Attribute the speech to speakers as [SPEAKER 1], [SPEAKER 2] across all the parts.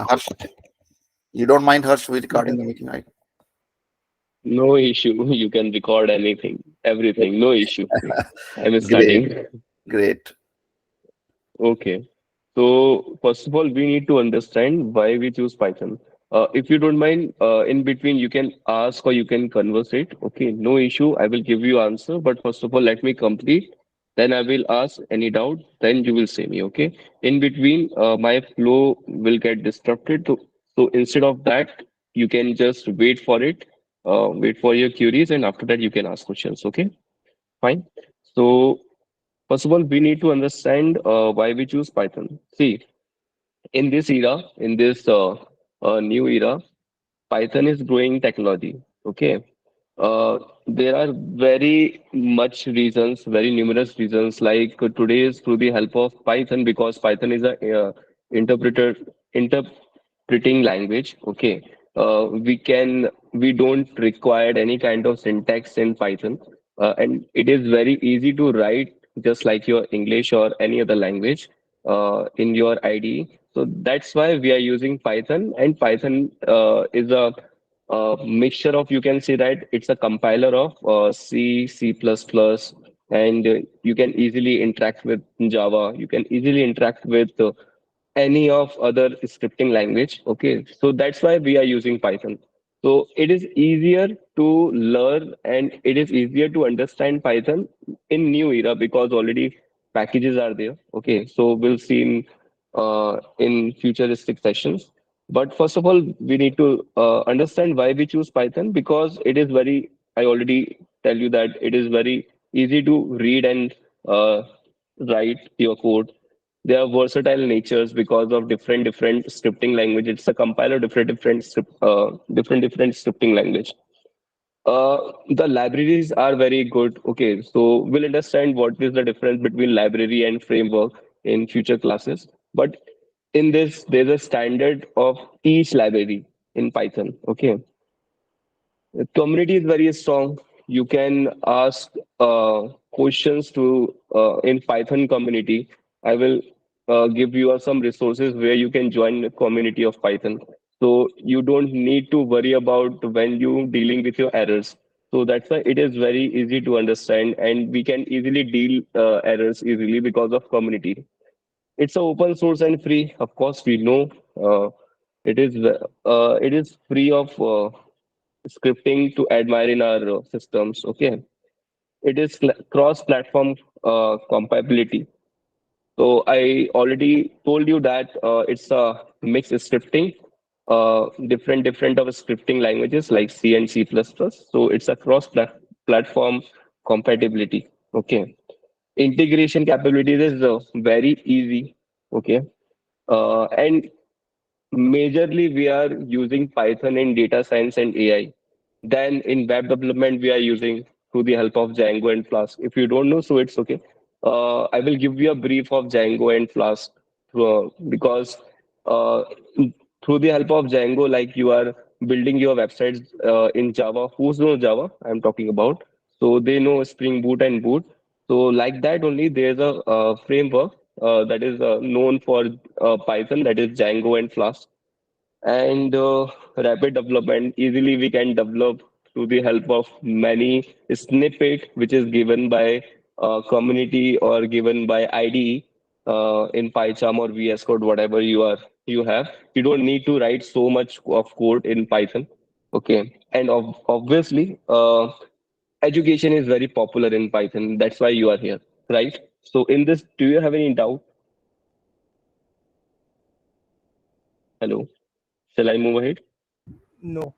[SPEAKER 1] Harsh, you don't mind Harsh we recording the meeting, right?
[SPEAKER 2] No issue. You can record anything, everything. No issue. I'm
[SPEAKER 1] Great,
[SPEAKER 2] starting.
[SPEAKER 1] great.
[SPEAKER 2] Okay. So first of all, we need to understand why we choose Python. If you don't mind, in between you can ask or you can conversate. Okay, no issue. I will give you answer. But first of all, let me complete. Then I will ask any doubt. Then you will say me. Okay. In between, my flow will get disrupted. So instead of that, you can just wait for it. Wait for your queries, and after that you can ask questions. Okay. Fine. So first of all, we need to understand why we choose Python. See, in this era, in this new era, Python is growing technology. Okay. There are very much reasons, very numerous reasons. Like today is through the help of Python because Python is a interpreter interpreting language. Okay, we don't require any kind of syntax in Python, and it is very easy to write just like your English or any other language in your IDE. So that's why we are using Python, and Python is a mixture of, you can say that it's a compiler of C, C++, and you can easily interact with Java. You can easily interact with any of other scripting language. Okay, so that's why we are using Python. So it is easier to learn and it is easier to understand Python in new era because already packages are there. Okay, so we'll see in futuristic sessions. But first of all, we need to understand why we choose Python because it is very, I already tell you that it is very easy to read and uh, write your code. They are versatile natures because of different scripting language. It's a compiler different scripting language. The libraries are very good. Okay, so we'll understand what is the difference between library and framework in future classes. But in this, there's a standard of each library in Python. Okay, the community is very strong. You can ask questions to in Python community. I will give you some resources where you can join the community of Python. So you don't need to worry about when you dealing with your errors. So that's why it is very easy to understand, and we can easily deal errors easily because of community. It's a open source and free. Of course, we know it is free of scripting to admire in our systems. Okay, it is cross-platform compatibility. So I already told you that it's a mixed scripting, different of scripting languages like C and C++. So it's a cross-platform compatibility. Okay, integration capabilities is very easy. Okay, and majorly we are using Python in data science and AI. Then in web development, we are using through the help of Django and Flask. If you don't know, so it's okay. I will give you a brief of Django and Flask because uh, through the help of Django, like you are building your websites in Java. Who's knows Java? I'm talking about. So they know Spring Boot and Boot. So like that only, there's a framework that is known for Python, that is Django and Flask, and rapid development. Easily we can develop through the help of many snippet which is given by community or given by IDE in PyCharm or VS Code, whatever you have. You don't need to write so much of code in Python. Okay, and obviously education is very popular in Python. That's why you are here, right? So in this, do you have any doubt? Hello, shall I move ahead?
[SPEAKER 3] No.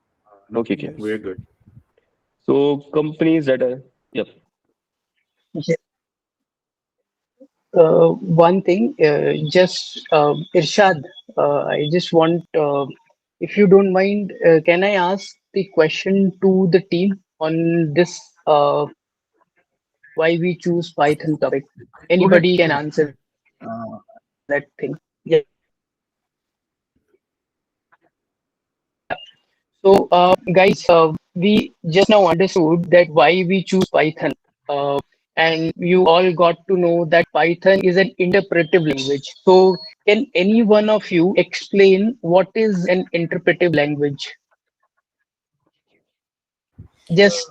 [SPEAKER 4] No,
[SPEAKER 2] Okay, okay.
[SPEAKER 4] we're
[SPEAKER 3] Yes.
[SPEAKER 4] good.
[SPEAKER 2] So companies that are, yep.
[SPEAKER 5] Yeah. One thing, just Irshad, I just want, if you don't mind, can I ask the question to the team on this, why we choose Python topic?
[SPEAKER 1] Go ahead.
[SPEAKER 5] Anybody
[SPEAKER 1] Go
[SPEAKER 5] can
[SPEAKER 1] ahead.
[SPEAKER 5] answer
[SPEAKER 1] Uh,
[SPEAKER 5] that thing. Yeah. So, guys, we just now understood that why we choose Python. and you all got to know that Python is an interpretive language. So, can any one of you explain what is an interpretive language? Just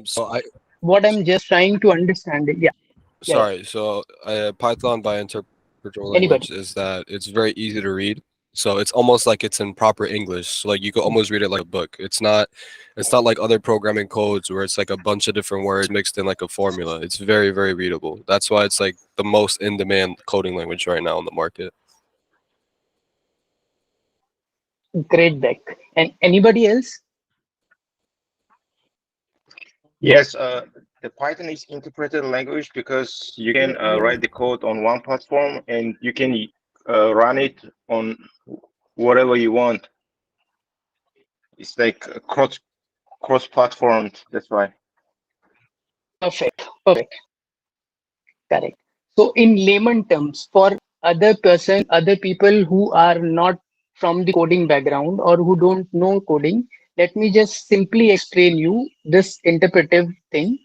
[SPEAKER 3] So I
[SPEAKER 5] what I'm just trying to understand it. Yeah, yeah, yeah.
[SPEAKER 3] sorry. So Python by interpreter
[SPEAKER 5] Anybody?
[SPEAKER 3] language is that it's very easy to read. So it's almost like it's in proper English. So like you could almost read it like a book. It's not like other programming codes where it's like a bunch of different words mixed in like a formula. It's very, very readable. That's why it's like the most in demand coding language right now in the market.
[SPEAKER 5] Great deck. And anybody else?
[SPEAKER 4] Yes, the Python is interpreted language because you can write the code on one platform and you can run it on whatever you want. It's like cross platform. That's why.
[SPEAKER 5] Perfect. Perfect. Correct. So, in layman terms, for other people who are not from the coding background or who don't know coding, let me just simply explain you this interpretive thing.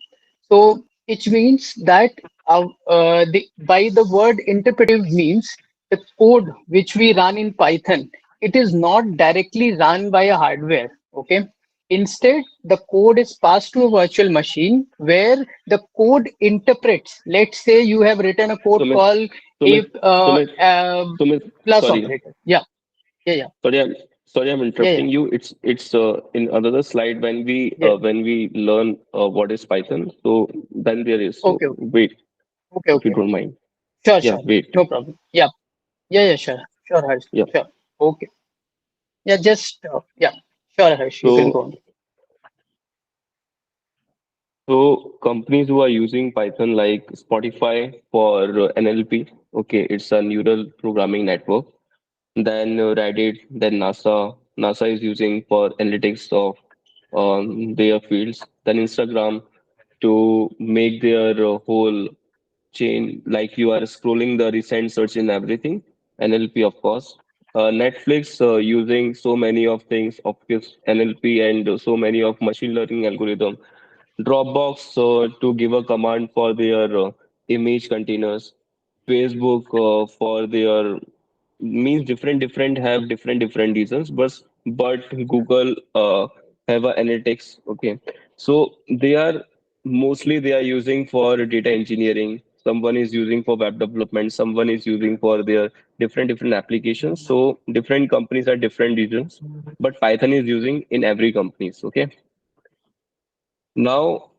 [SPEAKER 5] So, it means that by the word interpretive means the code which we run in Python, it is not directly run by a hardware. Okay. Instead, the code is passed to a virtual machine where the code interprets. Let's say you have written a code
[SPEAKER 2] Sumit,
[SPEAKER 5] called if
[SPEAKER 2] Sumit, Sumit, Sumit,
[SPEAKER 5] plus
[SPEAKER 2] sorry,
[SPEAKER 5] operator. Yeah, yeah, yeah,
[SPEAKER 2] sorry, I'm
[SPEAKER 5] yeah, yeah,
[SPEAKER 2] interrupting you. It's in another slide
[SPEAKER 5] yeah.
[SPEAKER 2] when we learn what is Python. So then there is. So
[SPEAKER 5] Okay, okay,
[SPEAKER 2] wait,
[SPEAKER 5] okay,
[SPEAKER 2] if you
[SPEAKER 5] okay.
[SPEAKER 2] don't mind.
[SPEAKER 5] Sure,
[SPEAKER 2] Yeah,
[SPEAKER 5] sure.
[SPEAKER 2] wait.
[SPEAKER 5] No problem. Yeah, yeah, yeah, sure, sure, Harsh.
[SPEAKER 2] Yeah.
[SPEAKER 5] Sure. Okay. Yeah, just yeah, sure, Harsh. You can go
[SPEAKER 2] So
[SPEAKER 5] on.
[SPEAKER 2] so companies who are using Python like Spotify for NLP. Okay, it's a neural programming network. Then Reddit, then NASA. NASA is using for analytics of their fields. Then Instagram to make their whole chain, like you are scrolling the recent search in everything. NLP, of course. Netflix using so many of things of this NLP and so many of machine learning algorithm. Dropbox to give a command for their image containers. Facebook for their means different have different reasons, but Google have a analytics. Okay, so they are using for data engineering. Someone is using for web development. Someone is using for their different applications. So different companies are different reasons, but Python is using in every companies. Okay, now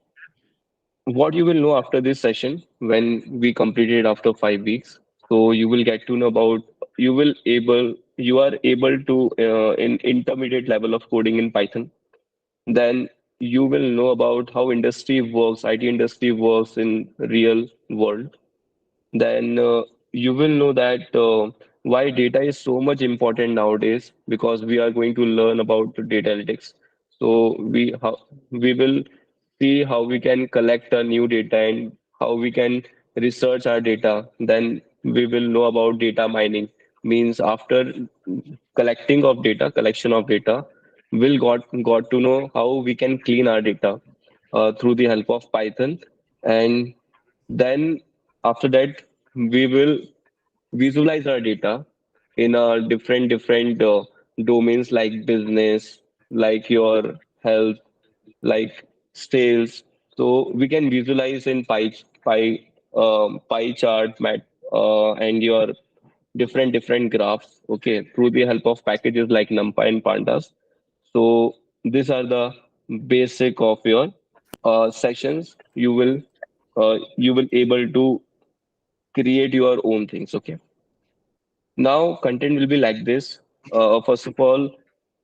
[SPEAKER 2] what you will know after this session when we completed after 5 weeks, so you will get to know about you are able to in intermediate level of coding in Python. Then you will know about how industry works, IT industry works in real world. Then you will know that why data is so much important nowadays, because we are going to learn about the data analytics. So we will see how we can collect a new data and how we can research our data. Then we will know about data mining. Means after collection of data, we'll got to know how we can clean our data through the help of Python. And then after that, we will visualize our data in a different domains like business, like your health, like sales. So we can visualize in pie chart, and your different graphs. Okay, through the help of packages like NumPy and Pandas. So these are the basic of your sessions. You will able to create your own things. Okay. Now content will be like this. First of all,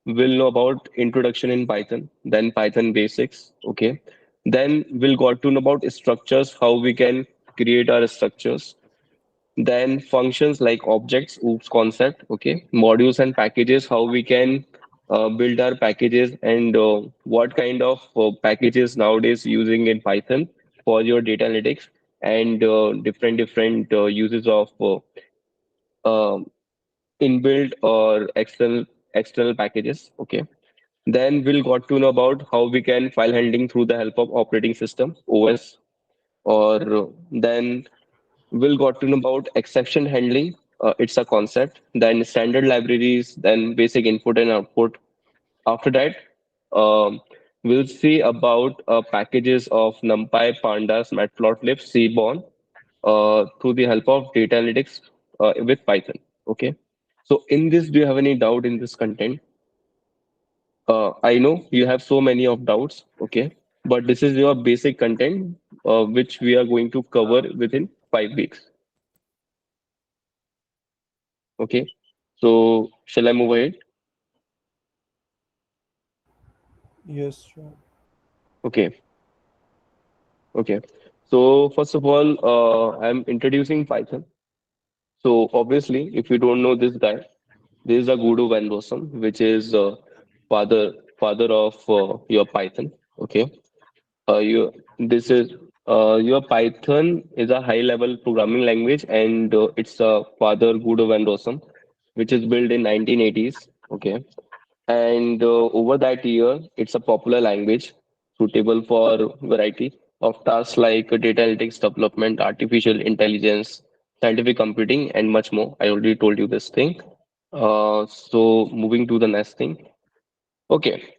[SPEAKER 2] we'll know about introduction in Python, then Python basics. Okay. Then we'll got to know about structures, how we can create our structures. Then functions like objects, oops concept. Okay. Modules and packages, how we can build our packages, and what kind of packages nowadays using in Python for your data analytics, and different uses of um, inbuilt or external packages. Okay. Then we'll got to know about how we can file handling through the help of operating system OS. or then we'll got to know about exception handling. It's a concept. Then standard libraries, then basic input and output. After that, um, we'll see about packages of NumPy, Pandas, Matplotlib, Seaborn through the help of data analytics with Python. Okay. So in this, do you have any doubt in this content? I know you have so many of doubts. Okay. But this is your basic content, which we are going to cover within 5 weeks. Okay. So shall I move ahead?
[SPEAKER 6] Yes, sure.
[SPEAKER 2] Okay. Okay. So first of all, I'm introducing Python. So obviously, if you don't know this guy, this is a Guru Van Rossum, which is father of your Python. Okay. You this is your Python is a high level programming language, and it's a father Guru Van Rossum, which is built in 1980s. Okay. And over that year, it's a popular language suitable for variety of tasks like data analytics development, artificial intelligence, scientific computing, and much more. I already told you this thing. So moving to the next thing. Okay.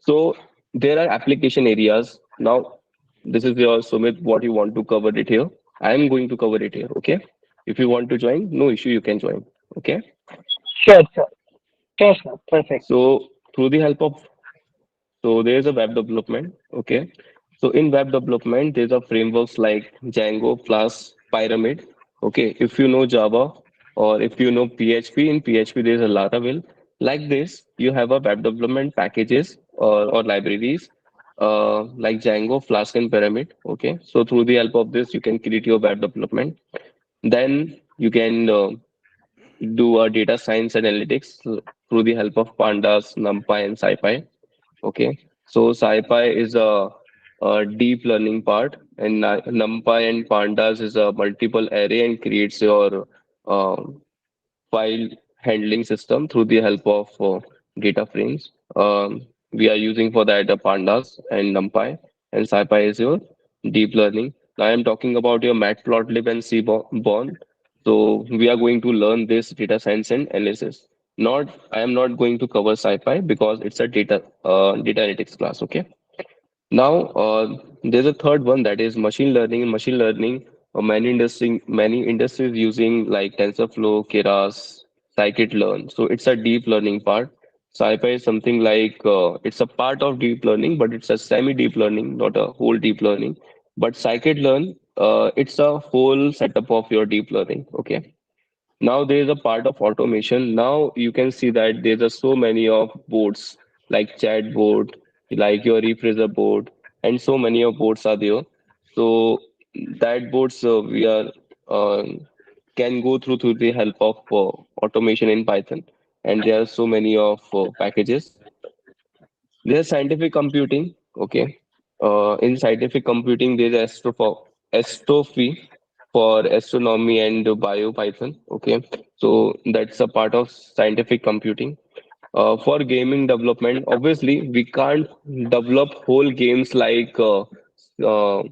[SPEAKER 2] So there are application areas. Now, this is your Sumit, what you want to cover it here. I am going to cover it here. Okay. If you want to join, no issue, you can join. Okay.
[SPEAKER 5] Sure, sure. Sure, sure. Perfect.
[SPEAKER 2] So through the help of So there's a web development. Okay. So in web development, there's a frameworks like Django plus Pyramid. Okay. If you know Java or if you know PHP, in PHP there's a Laravel. Like this, you have a web development packages or libraries like Django, Flask, and Pyramid. Okay. So through the help of this, you can create your web development. Then you can do a data science analytics through the help of Pandas, NumPy, and SciPy. Okay, so SciPy is a deep learning part, and NumPy and Pandas is a multiple array and creates your uh, file handling system through the help of data frames. We are using for that Pandas and NumPy, and SciPy is your deep learning. Now I'm talking about your Matplotlib and Seaborn. So we are going to learn this data science and analysis. Not, I am not going to cover SciPy because it's a data analytics class. Okay. Now, there's a third one that is machine learning. In machine learning, many industries using like TensorFlow, Keras, Scikit-learn. So it's a deep learning part. SciPy is something like it's a part of deep learning, but it's a semi-deep learning, not a whole deep learning. But Scikit-learn, it's a whole setup of your deep learning. Okay. Now there is a part of automation. Now you can see that there's a so many of boards like chat board, like your rephraser board, and so many of boards are there. So that boards we are uh, can go through the help of automation in Python, and there are so many of packages. There's scientific computing. Okay. In scientific computing, there's astrophy for astronomy and bio Python. Okay. So that's a part of scientific computing. For gaming development, obviously, we can't develop whole games like PUBG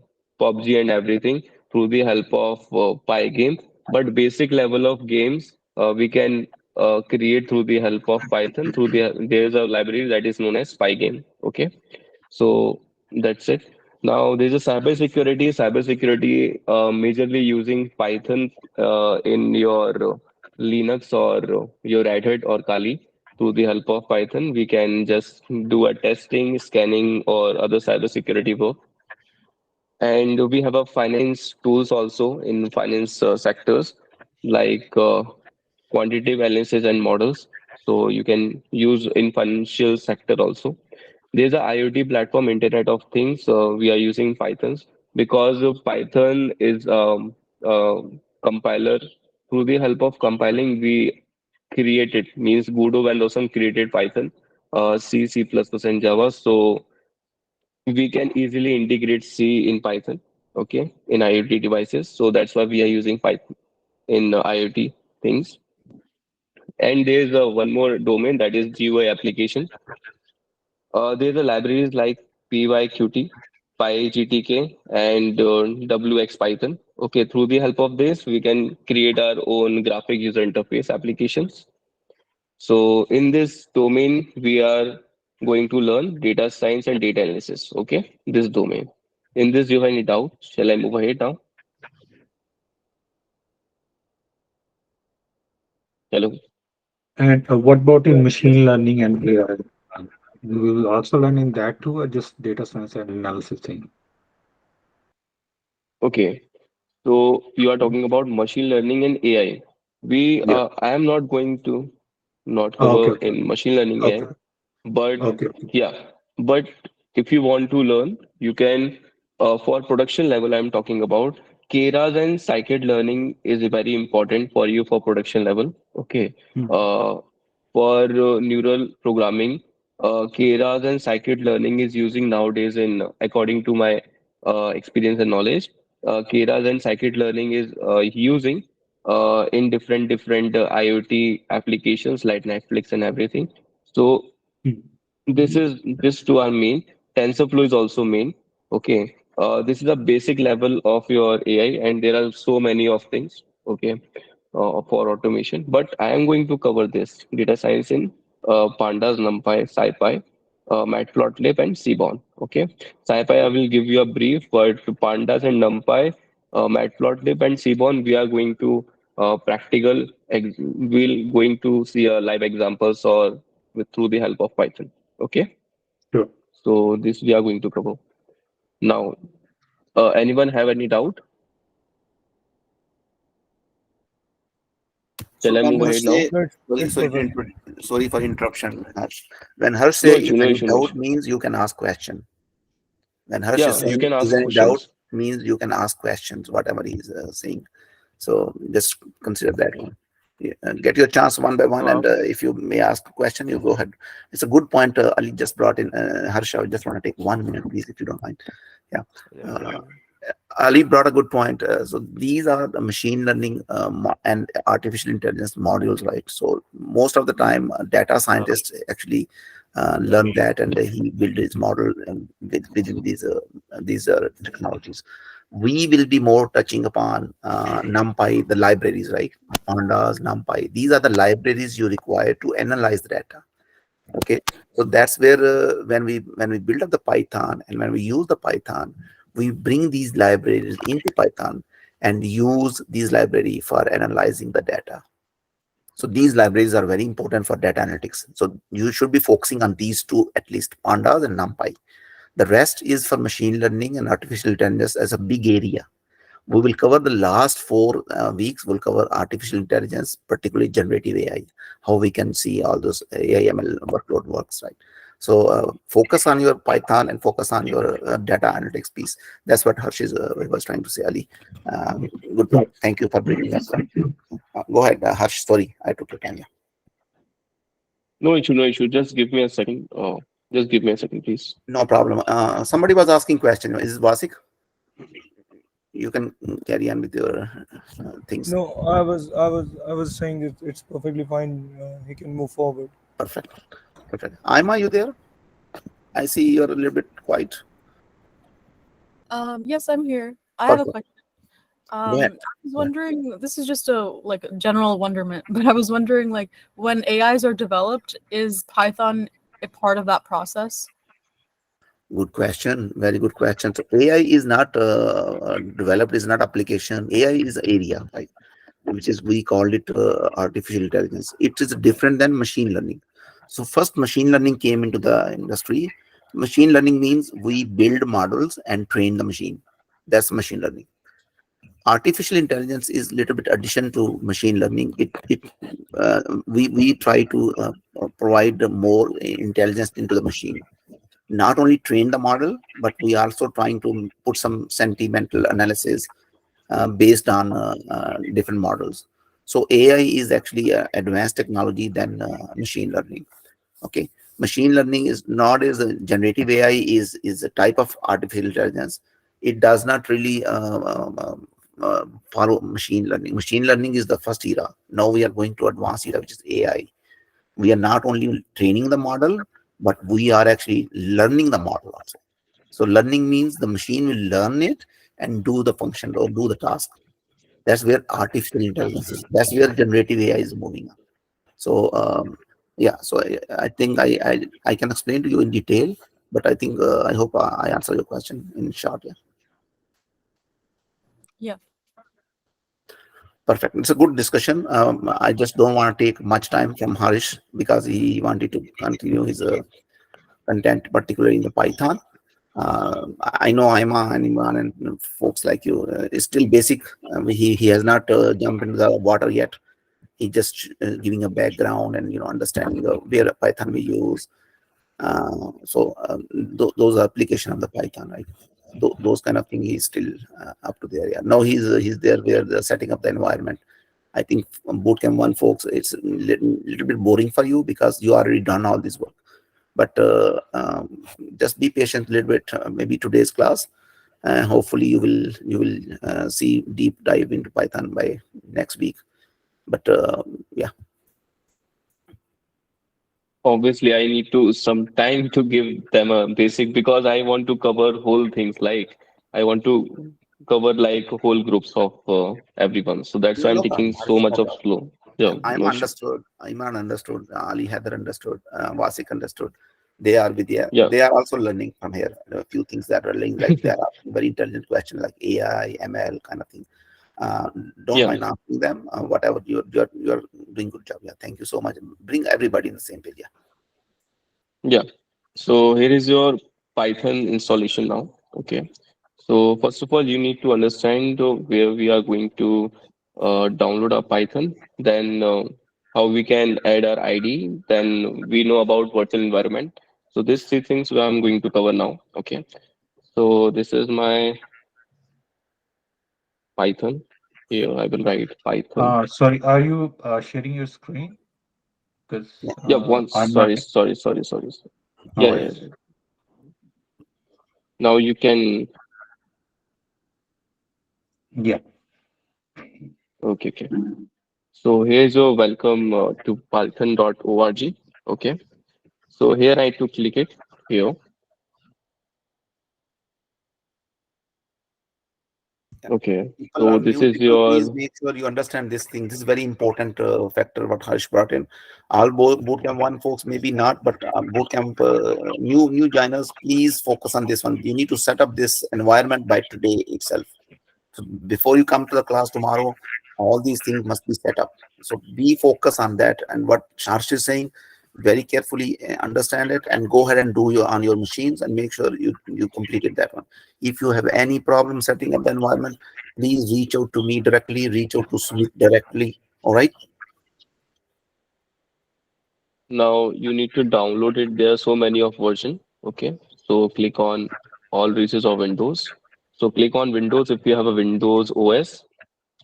[SPEAKER 2] and everything through the help of Pygame, but basic level of games we can create through the help of Python. There's a library that is known as Pygame. Okay, so that's it. Now there's a cybersecurity. Cybersecurity majorly using Python in your Linux or your Red Hat or Kali. Through the help of Python, we can just do a testing, scanning, or other cybersecurity work. And we have a finance tools also in finance sectors like quantitative analysis and models. So you can use in financial sector also. There's a IoT platform, Internet of Things. We are using Pythons because Python is compiler. Through the help of compiling, we created means Guido van Rossum created Python, C, C++, and Java. So we can easily integrate C in Python, okay, in IoT devices. So that's why we are using Python in IoT things. And there's one more domain that is GUI application. There's a libraries like PyQt. PyGTK and WX Python. Okay, through the help of this, we can create our own graphic user interface applications. So in this domain, we are going to learn data science and data analysis. Okay, this domain. In this, do you have any doubt? Shall I move ahead now? Hello.
[SPEAKER 7] And what about in machine learning and AI? We will also learn in that too, or just data science and analysis thing?
[SPEAKER 2] Okay. So you are talking about machine learning and AI.
[SPEAKER 7] Yeah.
[SPEAKER 2] I am not going to not
[SPEAKER 7] Oh,
[SPEAKER 2] cover
[SPEAKER 7] okay, okay,
[SPEAKER 2] in machine learning
[SPEAKER 7] okay,
[SPEAKER 2] AI, but
[SPEAKER 7] okay, okay.
[SPEAKER 2] yeah, but if you want to learn, you can. For production level, I'm talking about Keras and scikit learning is very important for you for production level. Okay.
[SPEAKER 7] Hmm.
[SPEAKER 2] Uh, for neural programming, Keras and scikit learning is using nowadays in according to my experience and knowledge. Keras and scikit learning is using in different IoT applications like Netflix and everything. So
[SPEAKER 7] Hmm.
[SPEAKER 2] this two are main. TensorFlow is also main. Okay. This is a basic level of your AI, and there are so many of things. Okay, for automation. But I am going to cover this data science in Pandas, NumPy, SciPy, Matplotlib, and Seaborn. Okay, SciPy I will give you a brief, but Pandas and NumPy, Matplotlib, and Seaborn we are going to we'll going to see live examples or through the help of Python. Okay,
[SPEAKER 7] Sure.
[SPEAKER 2] so this we are going to cover now. Anyone have any doubt?
[SPEAKER 1] So
[SPEAKER 2] Shall I
[SPEAKER 1] when
[SPEAKER 2] move
[SPEAKER 1] Harsh
[SPEAKER 2] ahead now?
[SPEAKER 1] say,
[SPEAKER 6] No,
[SPEAKER 1] sorry,
[SPEAKER 6] it's
[SPEAKER 1] sorry,
[SPEAKER 6] perfect.
[SPEAKER 1] sorry for interruption, Harsh. When Harsh
[SPEAKER 2] No
[SPEAKER 1] say,
[SPEAKER 2] issue,
[SPEAKER 1] if
[SPEAKER 2] no
[SPEAKER 1] any
[SPEAKER 2] issue, no
[SPEAKER 1] doubt
[SPEAKER 2] issue.
[SPEAKER 1] means you can ask question. When Harsh is
[SPEAKER 2] Yeah, you
[SPEAKER 1] saying,
[SPEAKER 2] can
[SPEAKER 1] is
[SPEAKER 2] ask
[SPEAKER 1] any doubt
[SPEAKER 2] questions.
[SPEAKER 1] means you can ask questions, whatever he's saying. So just consider that one. Yeah, get your chance one by one,
[SPEAKER 2] Uh,
[SPEAKER 1] and if you may ask a question, you go ahead. It's a good point. Ali just brought in. Harsh, I just want to take 1 minute, please, if you don't mind. Yeah. Uh, Ali brought a good point. So these are the machine learning and artificial intelligence modules, right? So most of the time, data scientists actually learn that, and he built his model within these technologies. We will be more touching upon NumPy, the libraries, right? Pandas, NumPy. These are the libraries you require to analyze the data. Okay, so that's where when we build up the Python and when we use the Python, we bring these libraries into Python and use these library for analyzing the data. So these libraries are very important for data analytics. So you should be focusing on these two, at least Pandas and NumPy. The rest is for machine learning and artificial intelligence as a big area. We will cover the last 4 weeks. We'll cover artificial intelligence, particularly generative AI, how we can see all those AI ML workload works, right? So focus on your Python and focus on your data analytics piece. That's what Harsh was trying to say, Ali. Good point. Thank you for bringing us up. Go ahead, Harsh. Sorry, I took your time. Yeah.
[SPEAKER 2] no issue, no issue. Just give me a second. Just give me a second, please.
[SPEAKER 1] No problem. Somebody was asking question. Is it Vasik? You can carry on with your things.
[SPEAKER 6] No, I was saying it's perfectly fine. He can move forward.
[SPEAKER 1] Perfect. Perfect. Ima, you there? I see you're a little bit quiet.
[SPEAKER 8] Yes, I'm here. I have a
[SPEAKER 1] Perfect.
[SPEAKER 8] question.
[SPEAKER 1] Go ahead.
[SPEAKER 8] I was wondering, this is just a like a general wonderment, but I was wondering like when AIs are developed, is Python a part of that process?
[SPEAKER 1] Good question. Very good question. So AI is not developed, is not application. AI is area, right? Which is we called it artificial intelligence. It is different than machine learning. So first, machine learning came into the industry. Machine learning means we build models and train the machine. That's machine learning. Artificial intelligence is little bit addition to machine learning. We try to provide more intelligence into the machine, not only train the model, but we also trying to put some sentimental analysis based on different models. So AI is actually advanced technology than machine learning. Okay, machine learning is not as a generative AI is a type of artificial intelligence. It does not really follow machine learning. Machine learning is the first era. Now we are going to advanced era, which is AI. We are not only training the model, but we are actually learning the model also. So learning means the machine will learn it and do the function or do the task. That's where artificial intelligence is. That's where generative AI is moving on. So yeah, so I think I can explain to you in detail, but I think I hope I answer your question in short. Yeah.
[SPEAKER 8] Yeah.
[SPEAKER 1] Perfect. It's a good discussion. I just don't want to take much time from Harish because he wanted to continue his content, particularly in the Python. I know Ima and Imran and folks like you. It's still basic. He has not jumped into the water yet. He just giving a background and understanding where Python we use. Those are application of the Python, right? Those kind of thing he's still up to the area. Now he's there where they're setting up the environment. I think Bootcamp 1 folks, it's a little bit boring for you because you already done all this work. But just be patient a little bit. Maybe today's class, hopefully you will see deep dive into Python by next week. But yeah.
[SPEAKER 2] Obviously, I need to some time to give them a basic because I want to cover whole things. Like I want to cover like whole groups of everyone. So that's why I'm
[SPEAKER 1] No
[SPEAKER 2] taking
[SPEAKER 1] problem,
[SPEAKER 2] so
[SPEAKER 1] Harish, no
[SPEAKER 2] much of
[SPEAKER 1] problem.
[SPEAKER 2] slow.
[SPEAKER 1] Yeah,
[SPEAKER 2] Yeah,
[SPEAKER 1] I'm
[SPEAKER 2] no issue.
[SPEAKER 1] understood. Iman understood. Ali Heather understood. Wasik understood. They are with you.
[SPEAKER 2] Yeah,
[SPEAKER 1] They are also learning from here. A few things that are learning, like they are asking very intelligent questions like AI, ML kind of thing. Uh, don't
[SPEAKER 2] yeah,
[SPEAKER 1] mind asking them. Whatever you're doing good job. Yeah, thank you so much. Bring everybody in the same page. Yeah.
[SPEAKER 2] yeah. So here is your Python installation now. Okay. So first of all, you need to understand where we are going to download our Python. Then how we can add our ID. Then we know about virtual environment. So these three things I'm going to cover now. Okay. So this is my Python. Here I will write Python.
[SPEAKER 7] Sorry, are you sharing your screen? Because
[SPEAKER 1] Yeah.
[SPEAKER 2] Yeah, once.
[SPEAKER 7] I'm not.
[SPEAKER 2] Sorry.
[SPEAKER 7] No
[SPEAKER 2] Yeah, yeah.
[SPEAKER 7] worries.
[SPEAKER 2] Now you can.
[SPEAKER 7] Yeah.
[SPEAKER 2] Okay. So here's your welcome to python.org. Okay. So here I to click it here. Okay.
[SPEAKER 1] People
[SPEAKER 2] So
[SPEAKER 1] are
[SPEAKER 2] this is
[SPEAKER 1] muted. Please
[SPEAKER 2] your.
[SPEAKER 1] make sure you understand this thing. This is very important factor what Harsh brought in. All bootcamp 1 folks maybe not, but bootcamp new joiners, please focus on this one. You need to set up this environment by today itself. So before you come to the class tomorrow, all these things must be set up. So be focused on that. And what Harsh is saying, very carefully understand it and go ahead and do your on your machines and make sure you completed that one. If you have any problem setting up the environment, please reach out to me directly, reach out to Smith directly. All right.
[SPEAKER 2] Now you need to download it. There are so many of version. Okay. So click on all releases of Windows. So click on Windows if you have a Windows OS,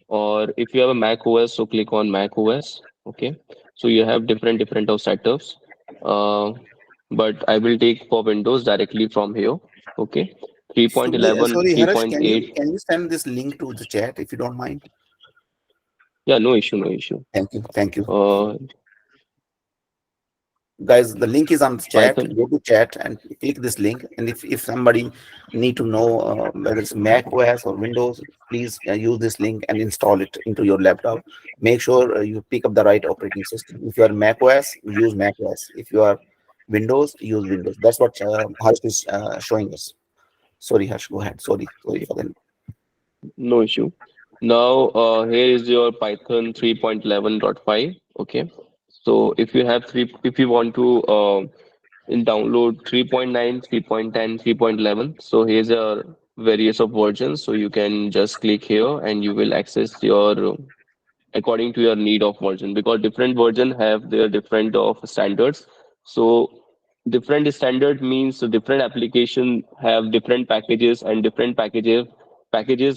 [SPEAKER 2] or if you have a Mac OS, so click on Mac OS. Okay. So you have different of setups. Uh, but I will take for Windows directly from here. Okay.
[SPEAKER 1] Sorry,
[SPEAKER 2] 3.11,
[SPEAKER 1] Harish, can you
[SPEAKER 2] 3.8.
[SPEAKER 1] send this link to the chat if you don't mind?
[SPEAKER 2] Yeah, no issue, no issue.
[SPEAKER 1] Thank you.
[SPEAKER 2] Uh,
[SPEAKER 1] Guys, the link is on the chat.
[SPEAKER 2] Python.
[SPEAKER 1] Go to chat and click this link, and if somebody need to know whether it's Mac OS or Windows, please use this link and install it into your laptop. Make sure you pick up the right operating system. If you are Mac OS, use Mac OS. If you are Windows, use Windows. That's what Harsh is showing us. Sorry, Harsh, go ahead. Sorry for that.
[SPEAKER 2] No issue. Now, here is your Python 3.11.5. Okay. So if you want to in download 3.9, 3.10, 3.11. So here's a various of versions. So you can just click here and you will access your according to your need of version, because different version have their different of standards. So different standard means different application have different packages, and different packages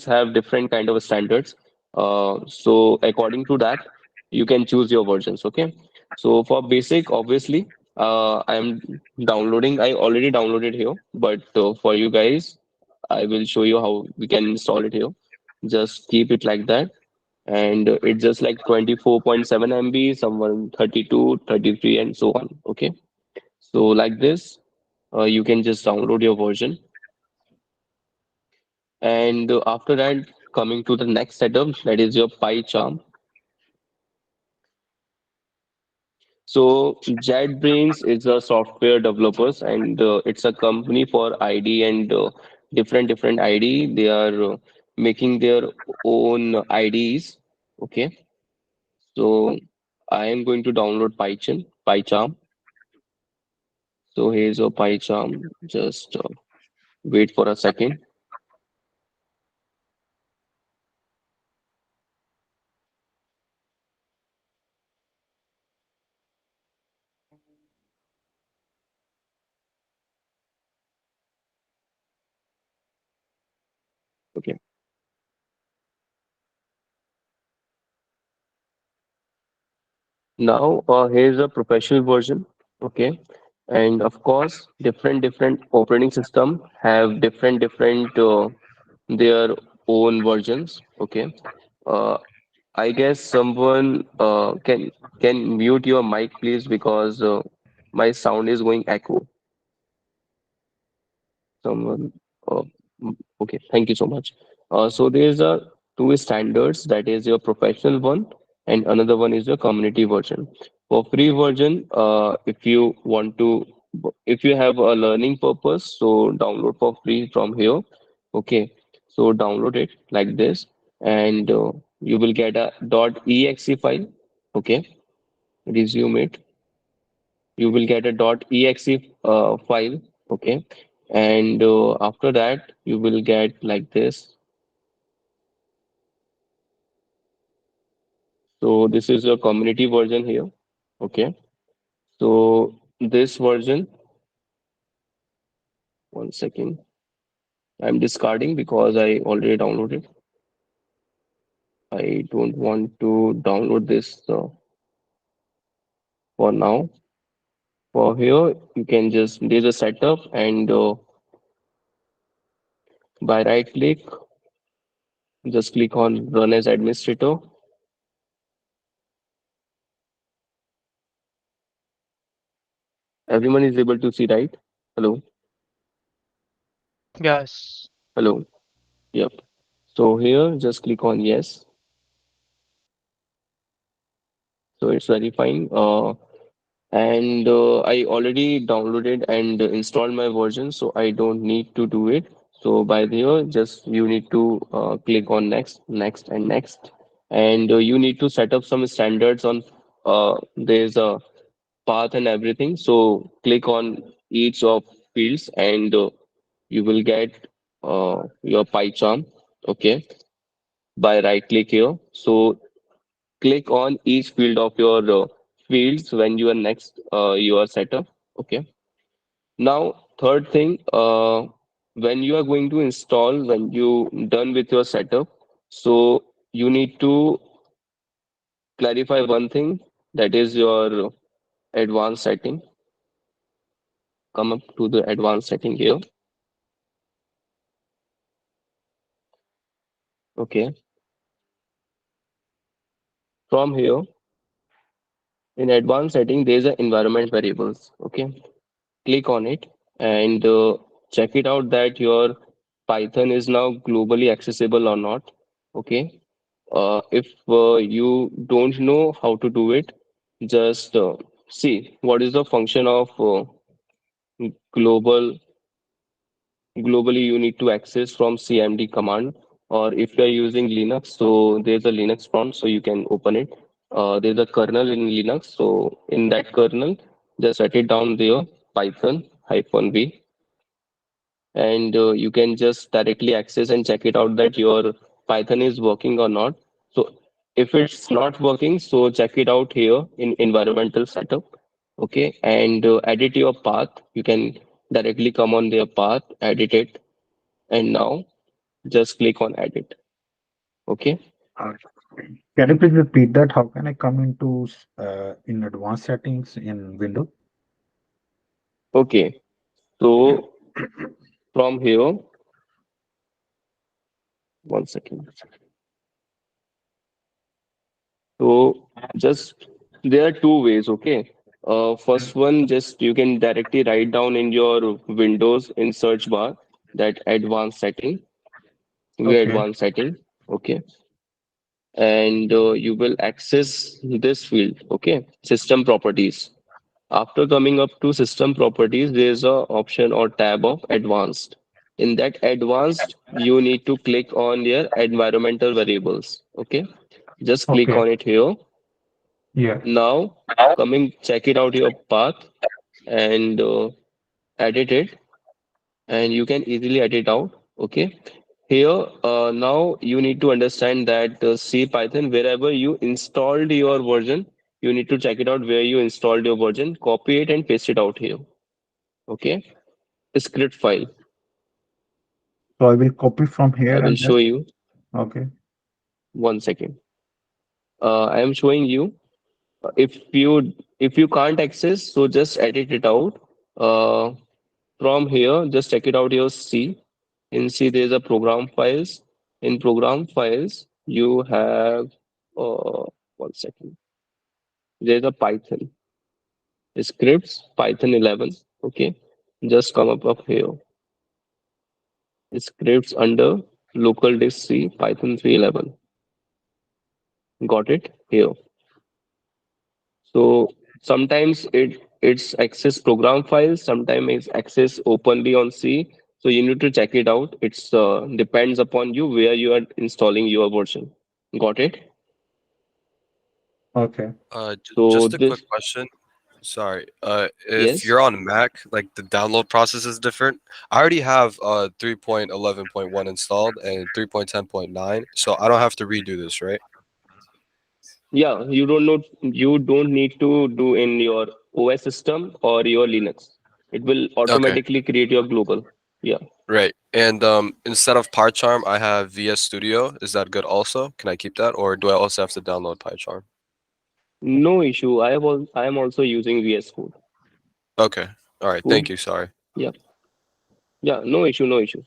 [SPEAKER 2] have different kind of standards. So according to that you can choose your versions. Okay. So for basic, obviously, I'm downloading. I already downloaded here, but for you guys I will show you how we can install it here. Just keep it like that, and it's just like 24.7 MB, someone 32, 33, and so on. Okay. So like this, you can just download your version. And after that, coming to the next setup, that is your PyCharm. So JetBrains is a software developers, and it's a company for ID and different ID. They are making their own IDs. Okay, so I am going to download PyCharm. So here's your PyCharm. Just wait for a second. Okay. Now, here's a professional version. Okay, and of course, different operating system have different their own versions. Okay, uh, I guess someone can mute your mic, please, because my sound is going echo. Someone, uh, okay, thank you so much. So there's a two standards, that is your professional one, and another one is your community version. For free version, if you want to, if you have a learning purpose, so download for free from here. Okay, so download it like this, and you will get a .exe file. Okay, resume it. You will get a .exe file. Okay, and after that you will get like this. So this is your community version here. Okay, so this version, one second, I'm discarding because I already downloaded. I don't want to download this for now. For here you can just, there's a setup, and by right click, just click on run as administrator. Everyone is able to see, right? Hello,
[SPEAKER 5] Yes.
[SPEAKER 2] hello. Yep. So here, just click on yes. So it's verifying. And I already downloaded and installed my version, so I don't need to do it. So by there, just you need to click on next, next, and next. And you need to set up some standards on, there's a path and everything. So click on each of fields, and you will get your PyCharm. Okay, by right click here. So click on each field of your fields when you are next you are set up. Okay, now third thing, when you are going to install, when you done with your setup, so you need to clarify one thing, that is your advanced setting. Come up to the advanced setting here. Okay, from here in advanced setting there is a environment variables. Okay, click on it, and check it out that your Python is now globally accessible or not. Okay. If you don't know how to do it, just see what is the function of global. Globally, you need to access from CMD command, or if you are using Linux, so there's a Linux prompt, so you can open it. There's a kernel in Linux, so in that kernel, just set it down there, Python -v, and you can just directly access and check it out that your Python is working or not. So if it's not working, so check it out here in environmental setup. Okay, and edit your path. You can directly come on their path, edit it, and now just click on edit. Okay.
[SPEAKER 7] Uh, Can you please repeat that? How can I come into in advanced settings in Windows?
[SPEAKER 2] Okay. So from here, one second. So just there are two ways, okay? First one, just you can directly write down in your Windows in search bar that advanced setting. via
[SPEAKER 7] Okay.
[SPEAKER 2] advanced setting. Okay, and you will access this field. Okay, system properties. After coming up to system properties, there is a option or tab of advanced. In that advanced, you need to click on your environmental variables. Okay, just click
[SPEAKER 7] Okay.
[SPEAKER 2] on it here.
[SPEAKER 7] Yeah.
[SPEAKER 2] Now, coming check it out your path and edit it, and you can easily edit out. Okay, here now you need to understand that C Python, wherever you installed your version, you need to check it out where you installed your version, copy it and paste it out here. Okay, script file.
[SPEAKER 7] So I will copy from here
[SPEAKER 2] I will
[SPEAKER 7] and then.
[SPEAKER 2] show you.
[SPEAKER 7] Okay.
[SPEAKER 2] 1 second. I am showing you. If you can't access, so just edit it out. From here, just check it out your C. In C, there's a program files. In program files, you have 1 second. There's a Python scripts, Python 11. Okay, just come up here. Scripts under local disk C, Python 311. Got it here. So sometimes it's access program files, sometimes it's access openly on C. So you need to check it out. It's depends upon you where you are installing your version. Got it?
[SPEAKER 7] Okay.
[SPEAKER 2] So
[SPEAKER 3] Just a quick
[SPEAKER 2] this,
[SPEAKER 3] question. Sorry. If
[SPEAKER 2] yes.
[SPEAKER 3] you're on Mac, like the download process is different. I already have 3.11.1 installed and 3.10.9, so I don't have to redo this, right?
[SPEAKER 2] Yeah, you don't need to do in your OS system or your Linux. It will
[SPEAKER 3] Okay,
[SPEAKER 2] automatically create your global. Yeah.
[SPEAKER 3] right. And instead of PyCharm, I have VS Studio. Is that good also? Can I keep that, or do I also have to download PyCharm?
[SPEAKER 2] No issue. I am also using VS Code.
[SPEAKER 3] Okay. All right.
[SPEAKER 2] Cool.
[SPEAKER 3] Thank you. Sorry.
[SPEAKER 2] Yeah. Yeah, no issue, no issue.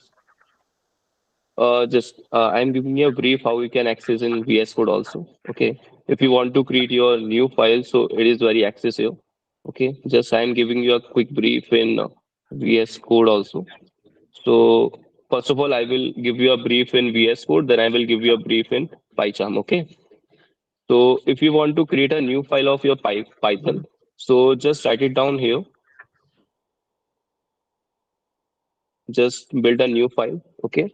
[SPEAKER 2] Just I'm giving you a brief how you can access in VS Code also. Okay, if you want to create your new file, so it is very accessible. Okay, just I'm giving you a quick brief in VS Code also. So first of all, I will give you a brief in VS Code, then I will give you a brief in PyCharm. Okay, so if you want to create a new file of your Python, so just write it down here. Just build a new file. Okay,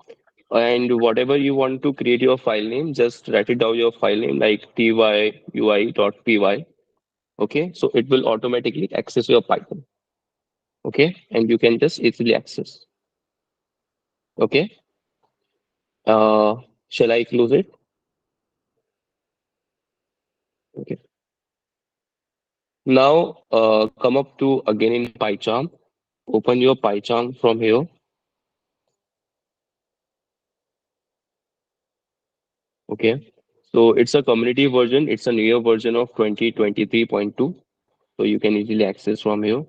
[SPEAKER 2] and whatever you want to create your file name, just write it down your file name like tyui.py. Okay, so it will automatically access your Python. Okay, and you can just easily access. Okay, uh shall I close it? Okay, now come up to again in PyCharm. Open your PyCharm from here. Okay, so it's a community version, it's a newer version of 2023.2, so you can easily access from here.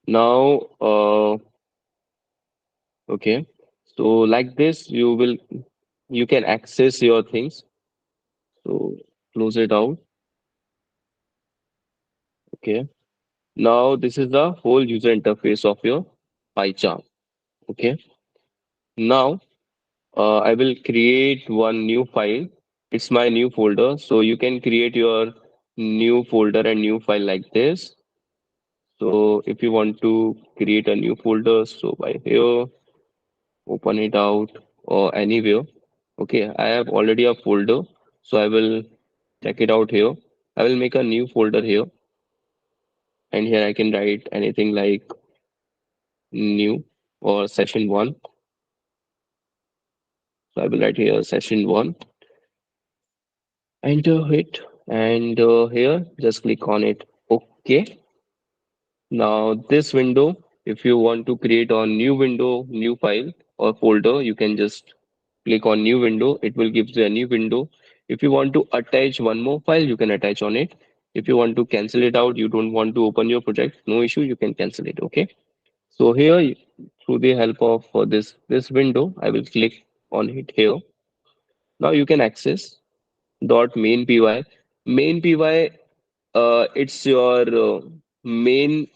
[SPEAKER 2] Now okay, so like this, you can access your things. So close it out. Okay. Now this is the whole user interface of your PyCharm. Okay. Now I will create one new file. It's my new folder. So you can create your new folder and new file like this. So if you want to create a new folder, so by here, open it out or anywhere. Okay, I have already a folder, so I will check it out here. I will make a new folder here, and here I can write anything like new or session one. So I will write here session one, enter it, and here just click on it. Okay. Now this window, if you want to create a new window, new file or folder, you can just click on new window. It will give you a new window. If you want to attach one more file, you can attach on it. If you want to cancel it out, you don't want to open your project, no issue, you can cancel it. Okay. So here, through the help of this window, I will click on it here. Now you can access .main.py. Main.py, it's your main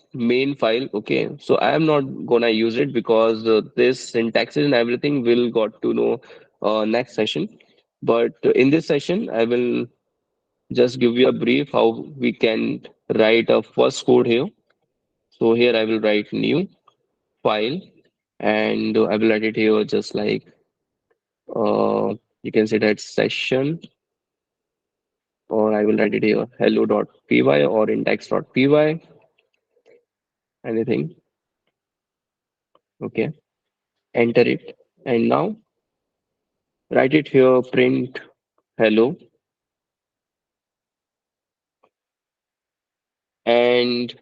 [SPEAKER 2] file. Okay, so I am not gonna use it because this syntaxes and everything will got to know next session. But in this session, I will just give you a brief how we can write a first code here. So here I will write new file, and I will write it here just like you can say that session, or I will write it here hello.py or index.py, anything. Okay, enter it, and now write it here print hello, and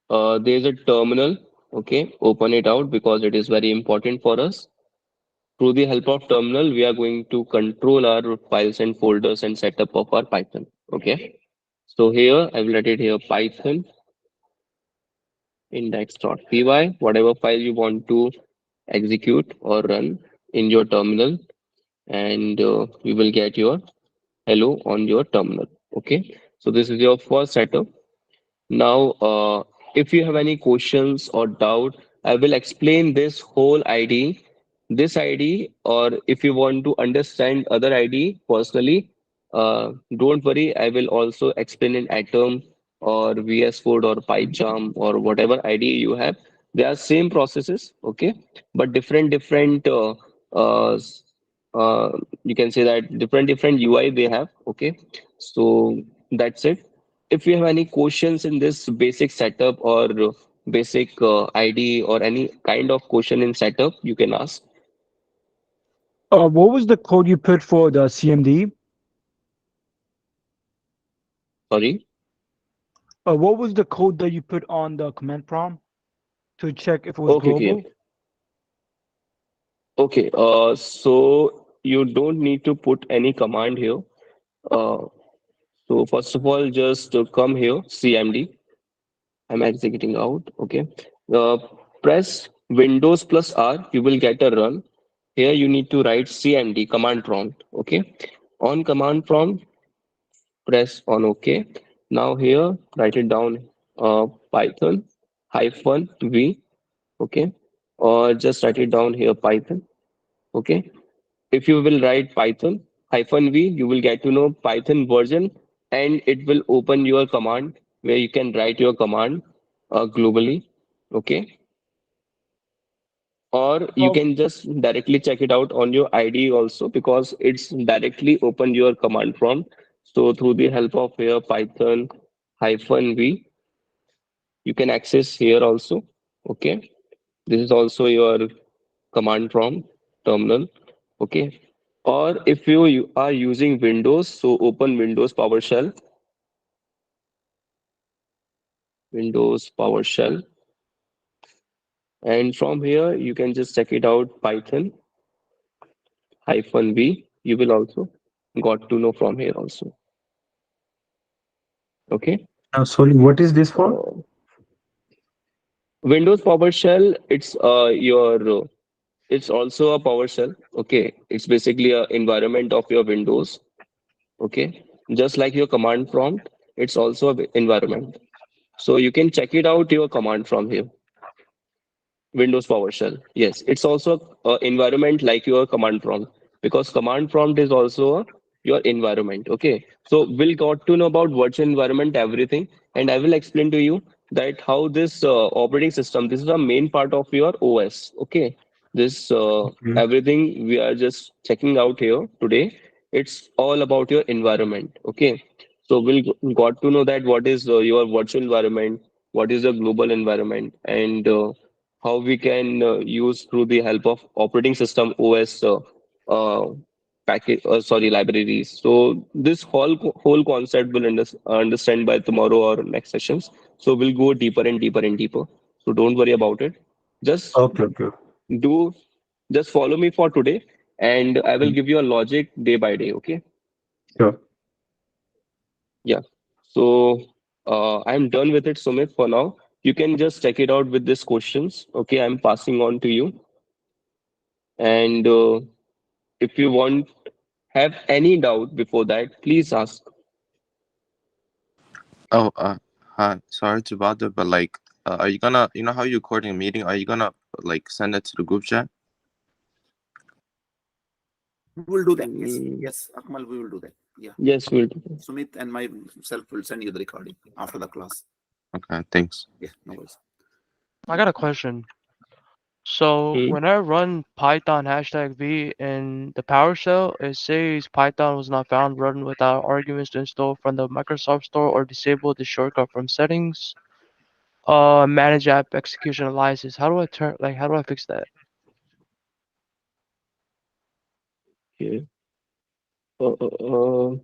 [SPEAKER 2] there's a terminal. Okay, open it out because it is very important for us. Through the help of terminal, we are going to control our files and folders and setup of our Python. Okay. So here I will write it here Python index.py, whatever file you want to execute or run in your terminal, and you will get your hello on your terminal. Okay. So this is your first setup. Now, if you have any questions or doubt, I will explain this whole ID, or if you want to understand other ID personally, don't worry. I will also explain in Atom or VS Code or PyCharm or whatever ID you have. They are same processes, okay, but different. You can say that different UI they have, okay. So that's it. If you have any questions in this basic setup or basic ID or any kind of question in setup, you can ask.
[SPEAKER 9] What was the code you put for the CMD?
[SPEAKER 2] Sorry.
[SPEAKER 9] What was the code that you put on the command prompt to check if it was
[SPEAKER 2] Okay, okay,
[SPEAKER 9] global?
[SPEAKER 2] okay. So you don't need to put any command here. Uh, so first of all, just come here, CMD. I'm executing out. Okay. Uh, Press Windows plus R. You will get a run. Here you need to write CMD command prompt. Okay. On command prompt, press on OK. Now here, write it down. Python hyphen V. Okay. Or just write it down here Python. Okay. If you will write Python hyphen V, you will get to know Python version, and it will open your command where you can write your command globally. Okay. Or you
[SPEAKER 9] Oh,
[SPEAKER 2] can just directly check it out on your IDE also, because it's directly open your command prompt. So through the help of here Python hyphen V, you can access here also. Okay. This is also your command prompt terminal. Okay. Or if you are using Windows, so open Windows PowerShell, Windows PowerShell, and from here you can just check it out Python hyphen V. You will also got to know from here also. Okay.
[SPEAKER 7] Sorry, what is this for?
[SPEAKER 2] Uh, Windows PowerShell, it's also a PowerShell. Okay. It's basically a environment of your Windows. Okay. Just like your command prompt, it's also a environment. So you can check it out your command from here. Windows PowerShell. Yes, it's also a environment like your command prompt, because command prompt is also your environment. Okay, so we'll got to know about virtual environment everything, and I will explain to you that how this operating system. This is a main part of your OS. Okay, this
[SPEAKER 7] Okay.
[SPEAKER 2] everything we are just checking out here today. It's all about your environment. Okay, so got to know that what is your virtual environment, what is the global environment, and how we can use through the help of operating system OS uh, package, sorry, libraries. So this whole concept will understand by tomorrow or next sessions. So we'll go deeper and deeper and deeper. So don't worry about it. Just
[SPEAKER 7] Okay, okay.
[SPEAKER 2] do, just follow me for today, and I will give you a logic day by day. Okay.
[SPEAKER 7] Sure.
[SPEAKER 2] Yeah. So I'm done with it, Sumit, for now. You can just check it out with these questions. Okay, I'm passing on to you. And if you want have any doubt before that, please ask.
[SPEAKER 10] Oh, hi. Sorry to bother, but like, are you gonna, you know how you're recording a meeting? Are you gonna like send it to the group chat?
[SPEAKER 1] We will do that. Yes,
[SPEAKER 2] Mm,
[SPEAKER 1] yes, Akmal, we will do that. Yeah.
[SPEAKER 2] yes, we'll do that.
[SPEAKER 1] Sumit and myself will send you the recording after the class.
[SPEAKER 10] Okay, thanks.
[SPEAKER 1] Yeah, no worries.
[SPEAKER 11] I got a question. So
[SPEAKER 2] Hmm?
[SPEAKER 11] when I run Python #v in the PowerShell, it says Python was not found. Run without arguments to install from the Microsoft Store or disable the shortcut from settings. Manage app execution aliases. How do I turn? Like, how do I fix that?
[SPEAKER 2] Okay. Uh, uh, uh,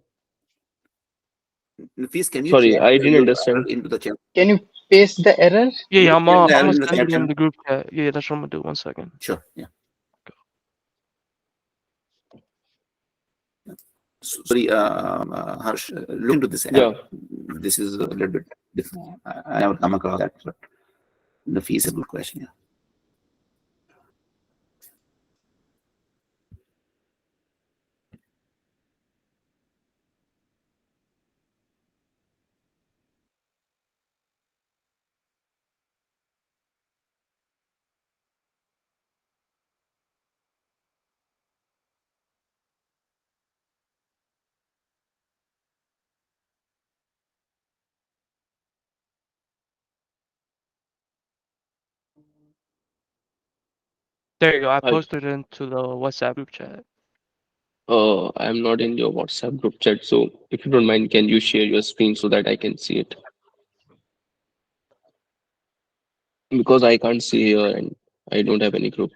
[SPEAKER 1] Nafis, can you
[SPEAKER 2] sorry,
[SPEAKER 1] chat
[SPEAKER 2] I didn't
[SPEAKER 1] your
[SPEAKER 2] understand.
[SPEAKER 1] error into the chat?
[SPEAKER 5] Can you paste the error?
[SPEAKER 11] Yeah, yeah,
[SPEAKER 1] Can you chat the
[SPEAKER 11] I'm
[SPEAKER 1] error
[SPEAKER 11] gonna
[SPEAKER 1] in the
[SPEAKER 11] send
[SPEAKER 1] chat
[SPEAKER 11] it in
[SPEAKER 1] channel?
[SPEAKER 11] the group chat. Yeah, that's what I'm gonna do. 1 second.
[SPEAKER 1] Sure. Yeah. Sorry, Harsh, look into this
[SPEAKER 2] Yeah.
[SPEAKER 1] error. This is a little bit different. I never come across that, but the fee is a good question. Yeah.
[SPEAKER 11] There you go. I
[SPEAKER 2] I,
[SPEAKER 11] posted it into the WhatsApp group chat.
[SPEAKER 2] I'm not in your WhatsApp group chat, so if you don't mind, can you share your screen so that I can see it? Because I can't see here and I don't have any group.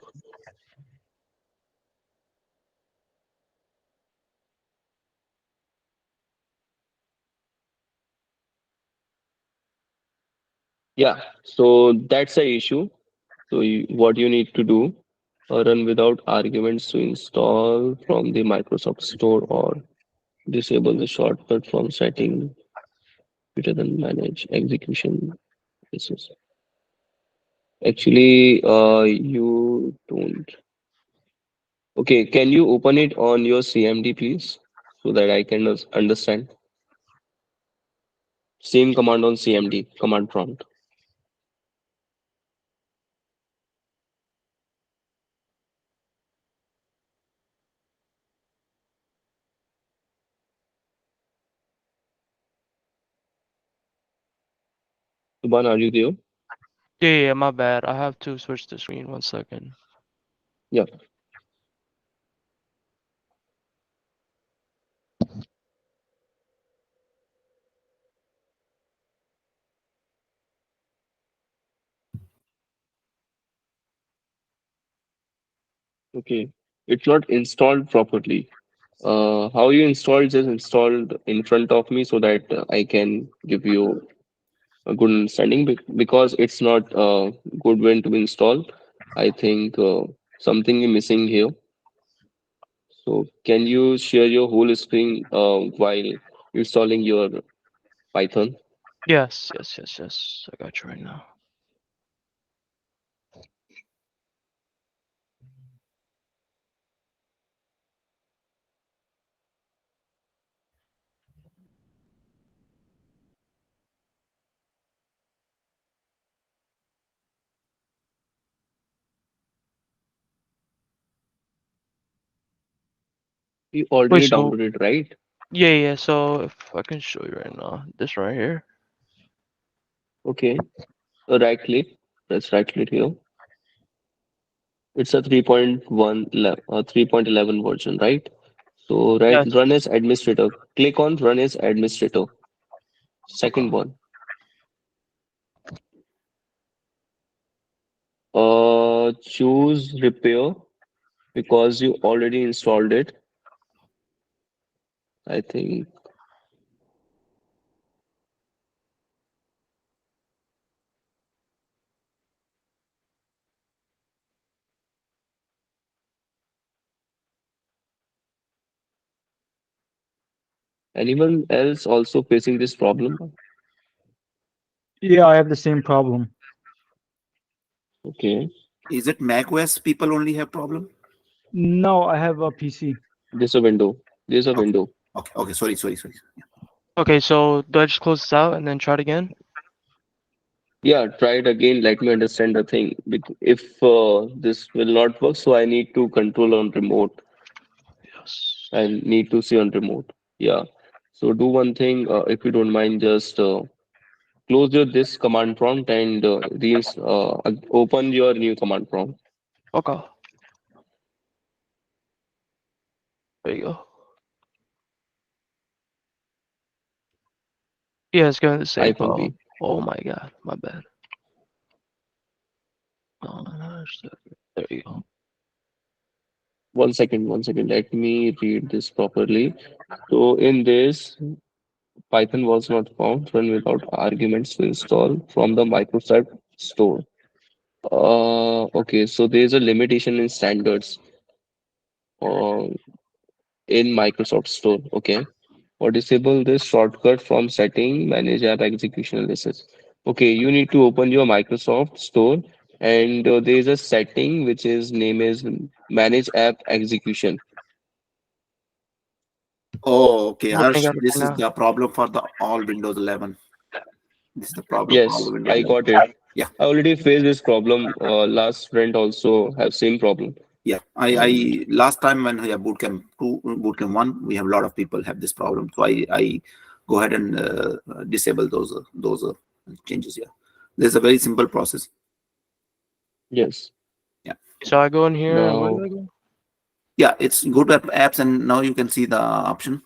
[SPEAKER 2] Yeah, so that's the issue. So what you need to do, run without arguments to install from the Microsoft Store or disable the shortcut from setting greater than manage execution. This is actually you don't. Okay, can you open it on your CMD, please, so that I can understand? Same command on CMD, command prompt. Subhan, are you there?
[SPEAKER 11] Yeah, yeah, my bad. I have to switch the screen. 1 second.
[SPEAKER 2] Yeah. Okay. It's not installed properly. How you installed just installed in front of me so that I can give you a good understanding because it's not a good way to install. I think something is missing here. So can you share your whole screen while installing your Python?
[SPEAKER 11] Yes, yes, yes, yes. I got you right now.
[SPEAKER 2] You
[SPEAKER 11] Wait,
[SPEAKER 2] already
[SPEAKER 11] so
[SPEAKER 2] downloaded, right?
[SPEAKER 11] yeah, yeah. So if I can show you right now, this right here.
[SPEAKER 2] Okay. Right click. Press right click here. It's a 3.11 version, right? So right,
[SPEAKER 11] Yes.
[SPEAKER 2] run as administrator. Click on run as administrator. Second one. Choose repair because you already installed it. I think anyone else also facing this problem?
[SPEAKER 9] Yeah, I have the same problem.
[SPEAKER 2] Okay,
[SPEAKER 1] Is it macOS people only have problem?
[SPEAKER 9] No, I have a PC.
[SPEAKER 2] there's a window. There's a
[SPEAKER 1] Okay.
[SPEAKER 2] window.
[SPEAKER 1] Okay. Okay. Sorry. Yeah.
[SPEAKER 11] Okay, so do I just close this out and then try it again?
[SPEAKER 2] Yeah, try it again. Let me understand the thing. If this will not work, so I need to control on remote.
[SPEAKER 11] Yes.
[SPEAKER 2] I need to see on remote. Yeah. So do one thing, if you don't mind, just close your this command prompt and open your new command prompt.
[SPEAKER 11] Okay. There you go. Yeah, it's going the same
[SPEAKER 2] Hyphen
[SPEAKER 11] problem.
[SPEAKER 2] V.
[SPEAKER 11] Oh my god, my bad. There you go.
[SPEAKER 2] 1 second, 1 second. Let me read this properly. So in this, Python was not found. Run without arguments to install from the Microsoft Store. Okay, so there's a limitation in standards uh, in Microsoft Store. Okay, or disable this shortcut from setting manage app execution analysis. Okay, you need to open your Microsoft Store and there is a setting which is name is manage app execution.
[SPEAKER 1] Oh, okay,
[SPEAKER 11] Looking
[SPEAKER 1] Harsh.
[SPEAKER 11] at it
[SPEAKER 1] This
[SPEAKER 11] right
[SPEAKER 1] is
[SPEAKER 11] now.
[SPEAKER 1] the problem for the all Windows 11. This is the problem for all the
[SPEAKER 2] Yes,
[SPEAKER 1] Windows
[SPEAKER 2] I
[SPEAKER 1] 11.
[SPEAKER 2] got it.
[SPEAKER 1] Yeah,
[SPEAKER 2] I already faced this problem. Last friend also have same problem.
[SPEAKER 1] yeah. I last time when I have bootcamp 2, bootcamp 1, we have a lot of people have this problem. So I go ahead and disable those changes. Yeah, there's a very simple process.
[SPEAKER 2] Yes.
[SPEAKER 1] Yeah,
[SPEAKER 11] So I go in here and where do
[SPEAKER 2] Now,
[SPEAKER 11] I go?
[SPEAKER 1] yeah. It's go to apps and now you can see the option.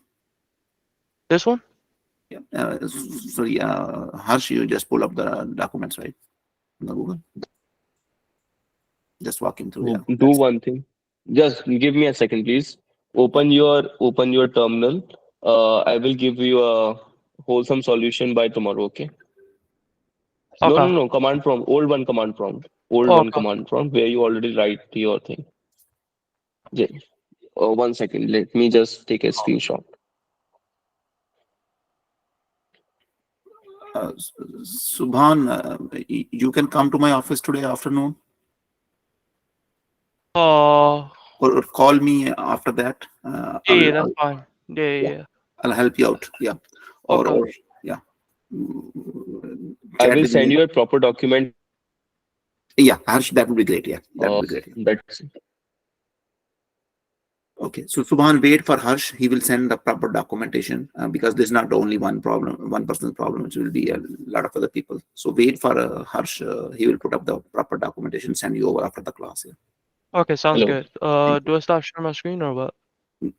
[SPEAKER 11] This one?
[SPEAKER 1] Yeah. Sorry, Harsh, you just pull up the documents, right? On the Google. Just walking through. Yeah,
[SPEAKER 2] do
[SPEAKER 1] that's it.
[SPEAKER 2] one thing. Just give me a second, please.
[SPEAKER 1] Yeah.
[SPEAKER 2] Open your terminal. I will give you a wholesome solution by tomorrow. Okay. No, no,
[SPEAKER 11] Okay.
[SPEAKER 2] no. Command prompt. Old one command prompt. Old one
[SPEAKER 11] Okay.
[SPEAKER 2] command prompt where you already write your thing. Yeah. 1 second. Let me just take a screenshot.
[SPEAKER 1] Subhan, you can come to my office today afternoon,
[SPEAKER 11] Oh,
[SPEAKER 1] or call me after that.
[SPEAKER 11] yeah, that's fine. Yeah,
[SPEAKER 1] Yeah,
[SPEAKER 11] yeah.
[SPEAKER 1] I'll help you out. Yeah,
[SPEAKER 11] Okay.
[SPEAKER 1] or yeah,
[SPEAKER 2] I
[SPEAKER 1] chat
[SPEAKER 2] will
[SPEAKER 1] with
[SPEAKER 2] send
[SPEAKER 1] me.
[SPEAKER 2] you a proper document.
[SPEAKER 1] Yeah, Harsh, that would be great. Yeah, that would be great.
[SPEAKER 2] That's
[SPEAKER 1] Okay, so Subhan, wait for Harsh. He will send the proper documentation because this is not the only one problem, one person's problem. It will be a lot of other people. So wait for Harsh. He will put up the proper documentation, send you over after the class. Yeah.
[SPEAKER 11] Okay, sounds
[SPEAKER 2] hello.
[SPEAKER 11] good.
[SPEAKER 1] Thank
[SPEAKER 11] Do I stop sharing my screen or what?
[SPEAKER 1] you.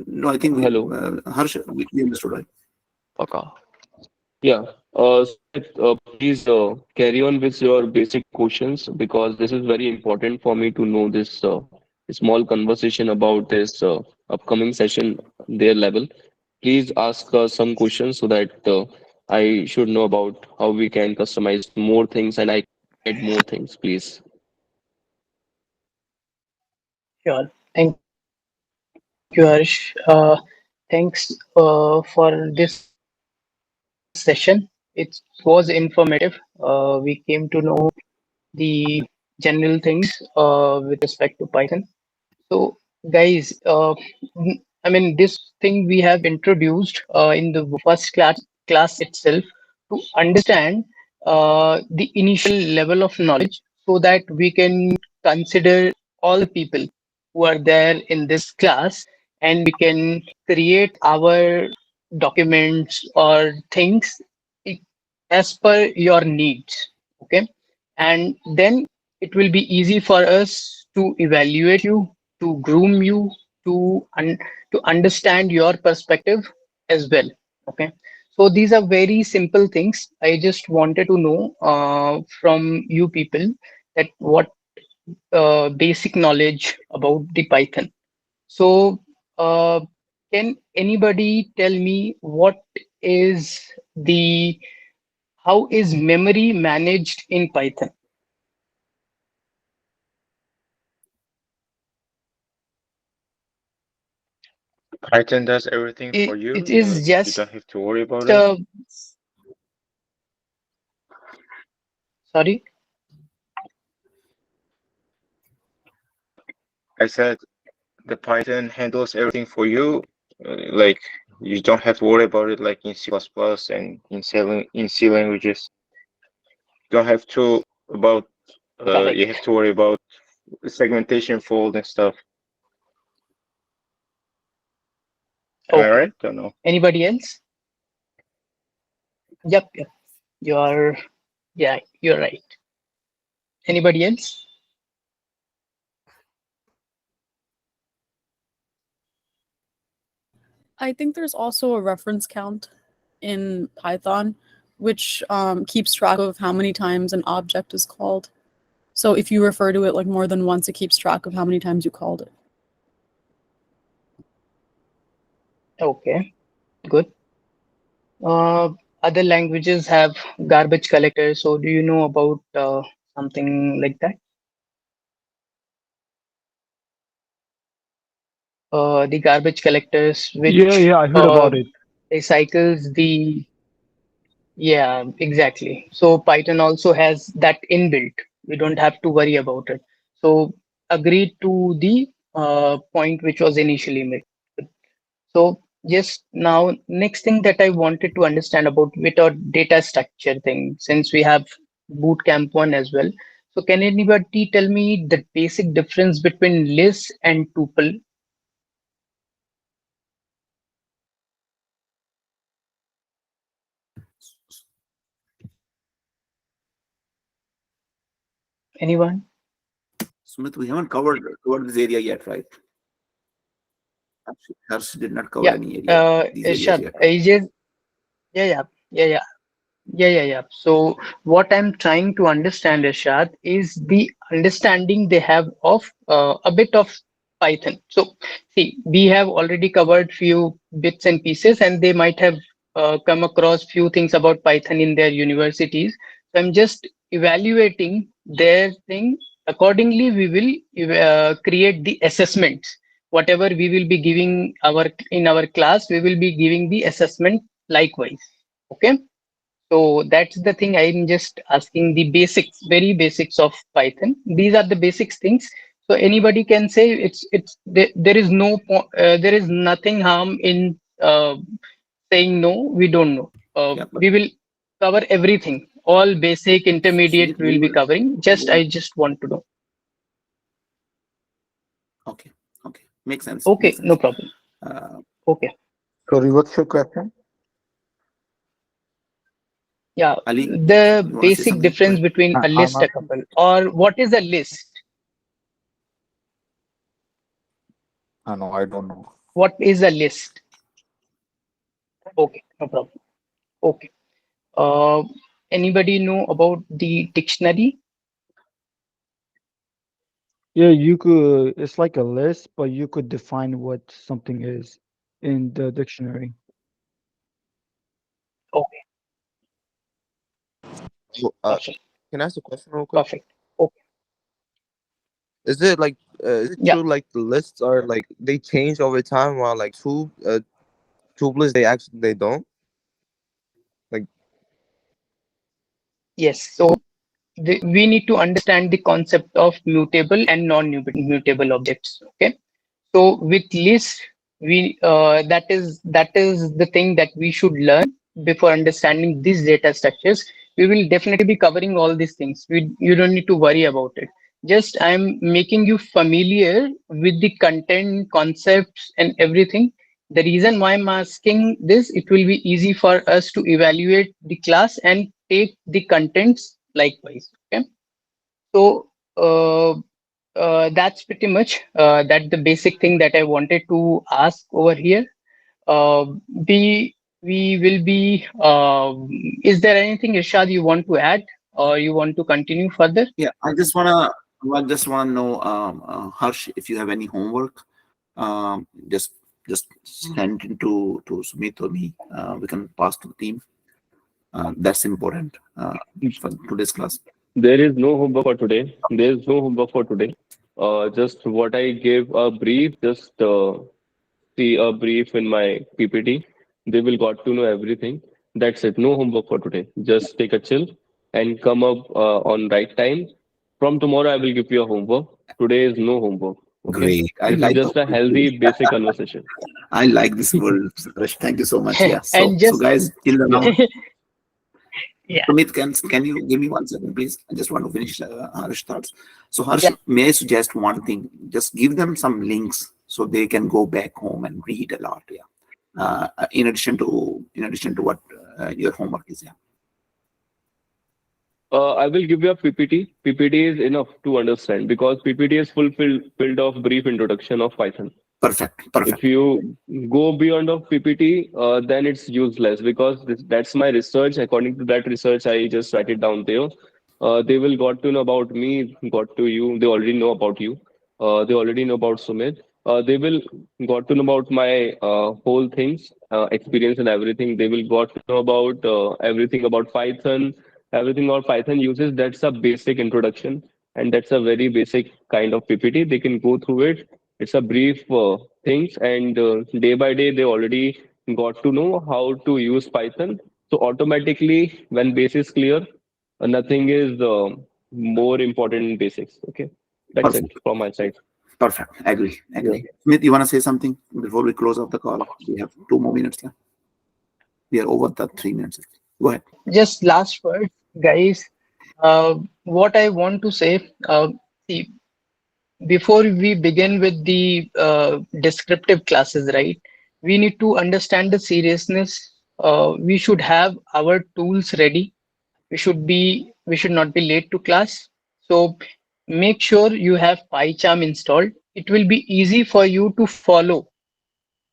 [SPEAKER 1] No, I think
[SPEAKER 2] Hello.
[SPEAKER 1] Harsh, we understood, right?
[SPEAKER 11] Okay.
[SPEAKER 2] Yeah. Please carry on with your basic questions because this is very important for me to know this small conversation about this upcoming session, their level. Please ask some questions so that I should know about how we can customize more things and I can add more things, please.
[SPEAKER 5] Sure. Thank you, Harsh. Thanks for this session. It was informative. We came to know the general things with respect to Python. So, guys, I mean, this thing we have introduced in the first class itself to understand the initial level of knowledge, so that we can consider all the people who are there in this class, and we can create our documents or things i- as per your needs. Okay, and then it will be easy for us to evaluate you, to groom you, to understand your perspective as well. Okay, so these are very simple things. I just wanted to know from you people that what basic knowledge about the Python. So uh, can anybody tell me what is the how is memory managed in Python?
[SPEAKER 4] Python does everything for
[SPEAKER 5] It
[SPEAKER 4] you.
[SPEAKER 5] is
[SPEAKER 4] You
[SPEAKER 5] just
[SPEAKER 4] don't have to worry about it.
[SPEAKER 5] uh, sorry.
[SPEAKER 4] I said the Python handles everything for you. Like you don't have to worry about it like in C++ and in C languages. You don't have to about you have
[SPEAKER 5] Correct.
[SPEAKER 4] to worry about segmentation fold and stuff. Am I
[SPEAKER 5] Okay.
[SPEAKER 4] right or no?
[SPEAKER 5] Anybody else? Yep, yep. You're yeah, you're right. Anybody else?
[SPEAKER 8] I think there's also a reference count in Python, which keeps track of how many times an object is called. So if you refer to it like more than once, it keeps track of how many times you called it.
[SPEAKER 5] Okay, good. Other languages have garbage collectors. So do you know about something like that? The garbage collectors,
[SPEAKER 9] Yeah,
[SPEAKER 5] which
[SPEAKER 9] yeah, I heard about it.
[SPEAKER 5] recycles the yeah, exactly. So Python also has that inbuilt. We don't have to worry about it. So agreed to the point which was initially made. So just now, next thing that I wanted to understand about with our data structure thing, since we have Bootcamp 1 as well. So can anybody tell me the basic difference between list and tuple? Anyone?
[SPEAKER 1] Sumit, we haven't covered this area yet, right? Harsh did not cover
[SPEAKER 5] Yeah.
[SPEAKER 1] any area, these areas
[SPEAKER 5] Irshad,
[SPEAKER 1] yet, right?
[SPEAKER 5] yeah, yeah, yeah, yeah. Yeah. So what I'm trying to understand, Irshad, is the understanding they have of a bit of Python. So see, we have already covered few bits and pieces, and they might have come across few things about Python in their universities. So I'm just evaluating their thing. Accordingly, we will create the assessments. Whatever we will be giving in our class, we will be giving the assessment likewise. Okay. So that's the thing. I'm just asking the basics, very basics of Python. These are the basics things. So anybody can say there is there is nothing harm in saying no. We don't know.
[SPEAKER 1] Yeah, but
[SPEAKER 5] We will cover everything. All basic, intermediate
[SPEAKER 1] Sumit,
[SPEAKER 5] we will be covering. I just want to know.
[SPEAKER 1] okay, makes sense,
[SPEAKER 5] Okay, no problem.
[SPEAKER 1] Uh,
[SPEAKER 5] Okay.
[SPEAKER 7] Sorry, what's your question?
[SPEAKER 5] Yeah,
[SPEAKER 1] Ali,
[SPEAKER 5] the
[SPEAKER 1] you want to say
[SPEAKER 5] basic
[SPEAKER 1] something? Go
[SPEAKER 5] difference
[SPEAKER 1] ahead.
[SPEAKER 5] between a
[SPEAKER 7] I'm
[SPEAKER 5] list, a
[SPEAKER 7] asking.
[SPEAKER 5] couple, or what is a list?
[SPEAKER 7] No, I don't know.
[SPEAKER 5] What is a list? Okay, no problem. Okay. Uh, Anybody know about the dictionary?
[SPEAKER 9] Yeah, you could. It's like a list, but you could define what something is in the dictionary.
[SPEAKER 5] Okay,
[SPEAKER 10] So,
[SPEAKER 5] perfect,
[SPEAKER 10] can I ask a question real quick?
[SPEAKER 5] perfect. Okay,
[SPEAKER 10] Is it like, is it
[SPEAKER 5] yeah,
[SPEAKER 10] true like the lists are like they change over time while like tubeless they don't? Like,
[SPEAKER 5] yes. So we need to understand the concept of mutable and non-mutable objects. Okay. So with list, we that is the thing that we should learn before understanding these data structures. We will definitely be covering all these things. You don't need to worry about it. Just I'm making you familiar with the content, concepts, and everything. The reason why I'm asking this, it will be easy for us to evaluate the class and take the contents likewise. Okay. So that's pretty much that the basic thing that I wanted to ask over here. Uh, we will be. Is there anything, Irshad, you want to add, or you want to continue further?
[SPEAKER 1] Yeah, I just wanna know, Harsh, if you have any homework, just send it to Sumit or me. We can pass to the team. That's important for today's class.
[SPEAKER 2] There is no homework for today. There is no homework for today. Just what I gave a brief, just see a brief in my PPT. They will got to know everything. That's it. No homework for today. Just take a chill and come up on right time. From tomorrow, I will give you a homework. Today is no homework. Okay.
[SPEAKER 1] Great. I
[SPEAKER 2] This is
[SPEAKER 1] like
[SPEAKER 2] just a healthy, basic conversation.
[SPEAKER 1] I like this word, Harsh. Thank you so much. Yeah. So
[SPEAKER 5] And
[SPEAKER 1] so
[SPEAKER 5] just
[SPEAKER 1] guys, till now,
[SPEAKER 5] yeah,
[SPEAKER 1] Sumit, can you give me 1 second, please? I just want to finish Harsh thoughts. So Harsh,
[SPEAKER 5] yeah,
[SPEAKER 1] may I suggest one thing? Just give them some links so they can go back home and read a lot. Yeah. in addition to what your homework is. Yeah.
[SPEAKER 2] I will give you a PPT. PPT is enough to understand because PPT is filled of brief introduction of Python.
[SPEAKER 1] Perfect.
[SPEAKER 2] If you go beyond of PPT, then it's useless because that's my research. According to that research, I just write it down there. They will got to know about me, got to you. They already know about you. They already know about Sumit. They will got to know about my whole things, experience and everything. They will got to know about everything about Python, everything about Python uses. That's a basic introduction, and that's a very basic kind of PPT. They can go through it. It's a brief things, and day by day they already got to know how to use Python. So automatically, when base is clear, nothing is more important in basics. Okay, that's it from my side.
[SPEAKER 1] Perfect. Agree. Smith, you want to say something before we close off the call? We have 2 more minutes left. We are over the 3 minutes. Go ahead.
[SPEAKER 5] Just last word, guys. What I want to say, see, before we begin with the descriptive classes, right? We need to understand the seriousness. We should have our tools ready. We should not be late to class. So make sure you have PyCharm installed. It will be easy for you to follow.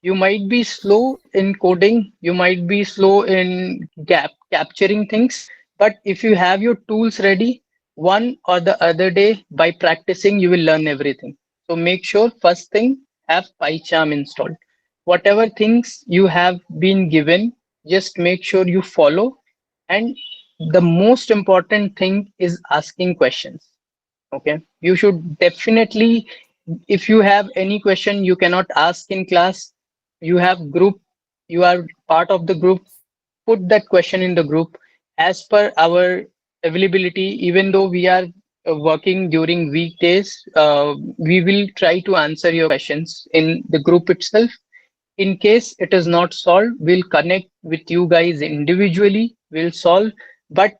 [SPEAKER 5] You might be slow in coding, you might be slow in capturing things, but if you have your tools ready, one or the other day by practicing, you will learn everything. So make sure first thing, have PyCharm installed. Whatever things you have been given, just make sure you follow. And the most important thing is asking questions. Okay, you should definitely, if you have any question you cannot ask in class, you have group, you are part of the group, put that question in the group as per our availability. Even though we are working during weekdays, we will try to answer your questions in the group itself. In case it is not solved, we'll connect with you guys individually, we'll solve, but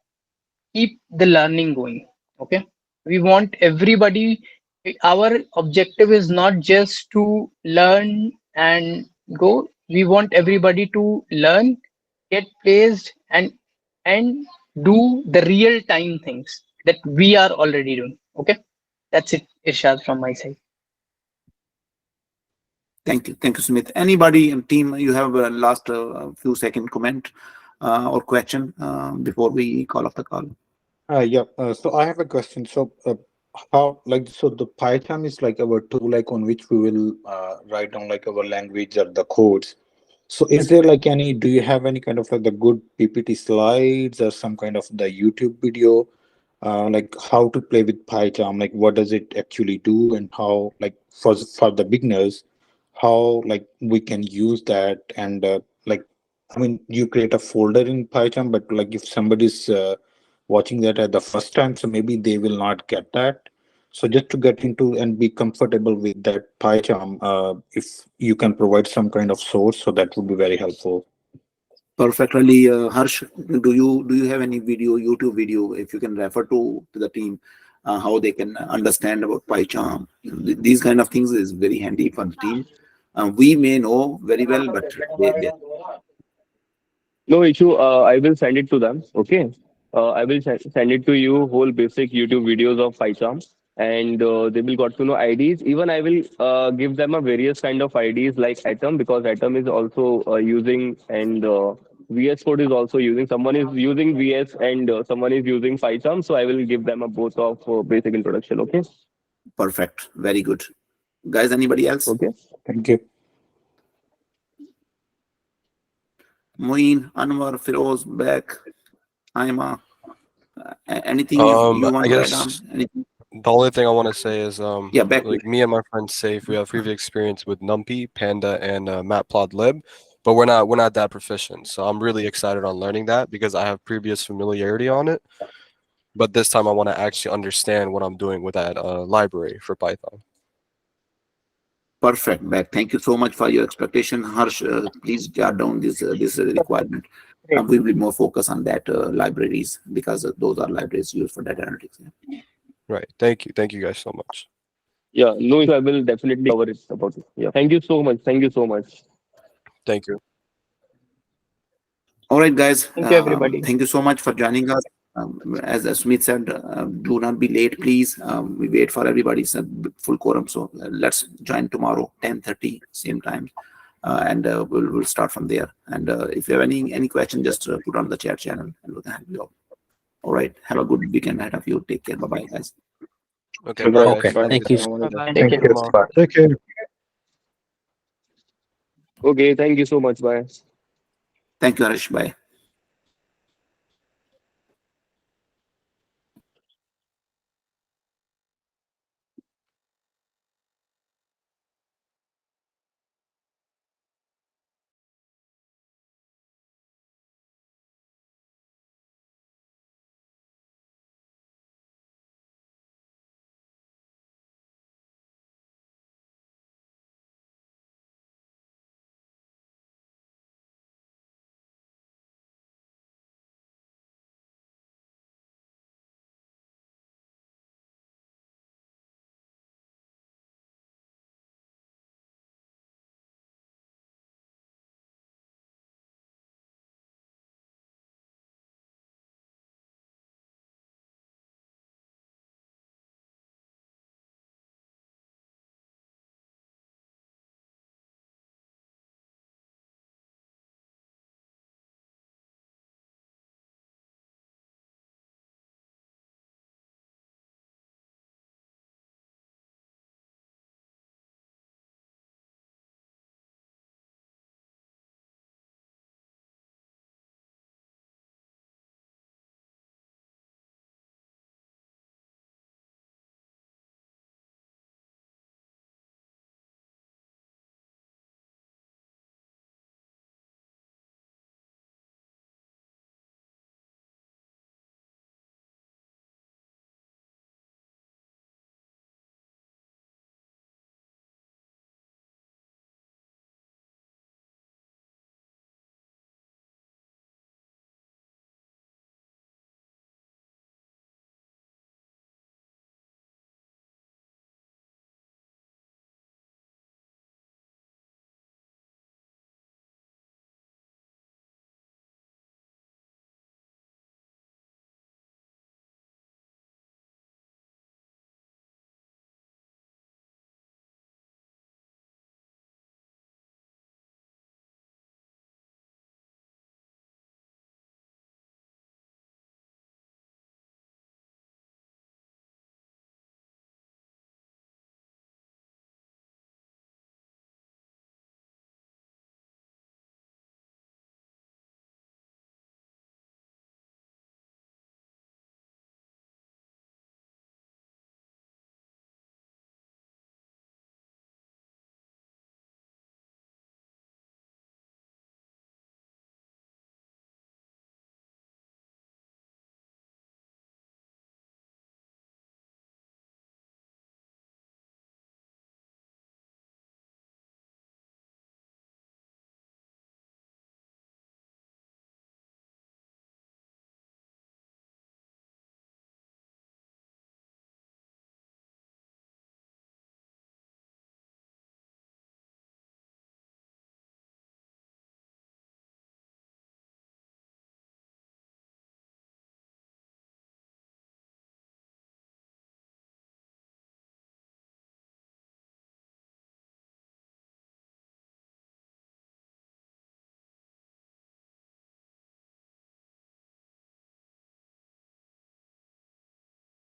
[SPEAKER 5] keep the learning going. Okay, we want everybody, our objective is not just to learn and go, we want everybody to learn, get placed, and do the real time things that we are already doing. Okay, that's it, Irshad, from my side.
[SPEAKER 1] Thank you, Sumit. Anybody in team, you have a last few second comment or question before we call off the call?
[SPEAKER 7] Yeah. So I have a question. So how so the Python is like our tool like on which we will write down like our language or the codes. So is there like any, do you have any kind of like the good PPT slides or some kind of the YouTube video like how to play with Python, like what does it actually do and how like for the beginners, how like we can use that and like I mean you create a folder in Python, but like if somebody's watching that at the first time, so maybe they will not get that. So just to get into and be comfortable with that PyCharm, if you can provide some kind of source, so that would be very helpful.
[SPEAKER 1] Perfectly, Harsh. Do you have any video, YouTube video, if you can refer to the team, how they can understand about PyCharm? These kind of things is very handy for the team. We may know very well, but they
[SPEAKER 2] No issue. I will send it to them. Okay. I will send it to you. Whole basic YouTube videos of PyCharm, and they will got to know IDs. Even I will give them a various kind of IDs like Atom because Atom is also using and VS Code is also using. Someone is using VS and someone is using PyCharm. So I will give them a both of basic introduction. Okay.
[SPEAKER 1] perfect. Very good, guys. Anybody else?
[SPEAKER 2] Okay.
[SPEAKER 7] Thank you.
[SPEAKER 1] Moeen, Anwar, Firoz, back. Aima. Anything you want
[SPEAKER 3] I
[SPEAKER 1] to add on?
[SPEAKER 3] guess
[SPEAKER 1] Anything?
[SPEAKER 3] the only thing I want to say is
[SPEAKER 1] Yeah, back.
[SPEAKER 3] like me and my friend Safe, we have previous experience with NumPy, Panda, and Matplotlib, but we're not that proficient. So I'm really excited on learning that because I have previous familiarity on it. But this time I want to actually understand what I'm doing with that library for Python.
[SPEAKER 1] Perfect, back. Thank you so much for your expectation, Harsh. Please jot down this requirement. We will be more focus on that libraries because those are libraries used for data analytics. Yeah.
[SPEAKER 3] Right. Thank you guys so much.
[SPEAKER 2] Yeah. No issue. I will definitely cover it about it. Yeah. Thank you so much. Thank you so much.
[SPEAKER 3] Thank you.
[SPEAKER 1] All right, guys.
[SPEAKER 5] Thank you, everybody.
[SPEAKER 1] Thank you so much for joining us. As Smith said, do not be late, please. We wait for everybody's full quorum. So let's join tomorrow, 10:30, same time. And we'll start from there. And if you have any question, just put on the chat channel and we can help you out. All right. Have a good weekend ahead of you. Take care. Bye-bye, guys.
[SPEAKER 3] Okay,
[SPEAKER 2] Bye,
[SPEAKER 3] bye,
[SPEAKER 2] guys.
[SPEAKER 3] guys.
[SPEAKER 2] Bye.
[SPEAKER 12] Thank you.
[SPEAKER 11] Bye-bye.
[SPEAKER 5] Take care.
[SPEAKER 2] Bye.
[SPEAKER 9] Take care.
[SPEAKER 2] Okay, thank you so much. Bye.
[SPEAKER 1] Thank you, Harish. Bye.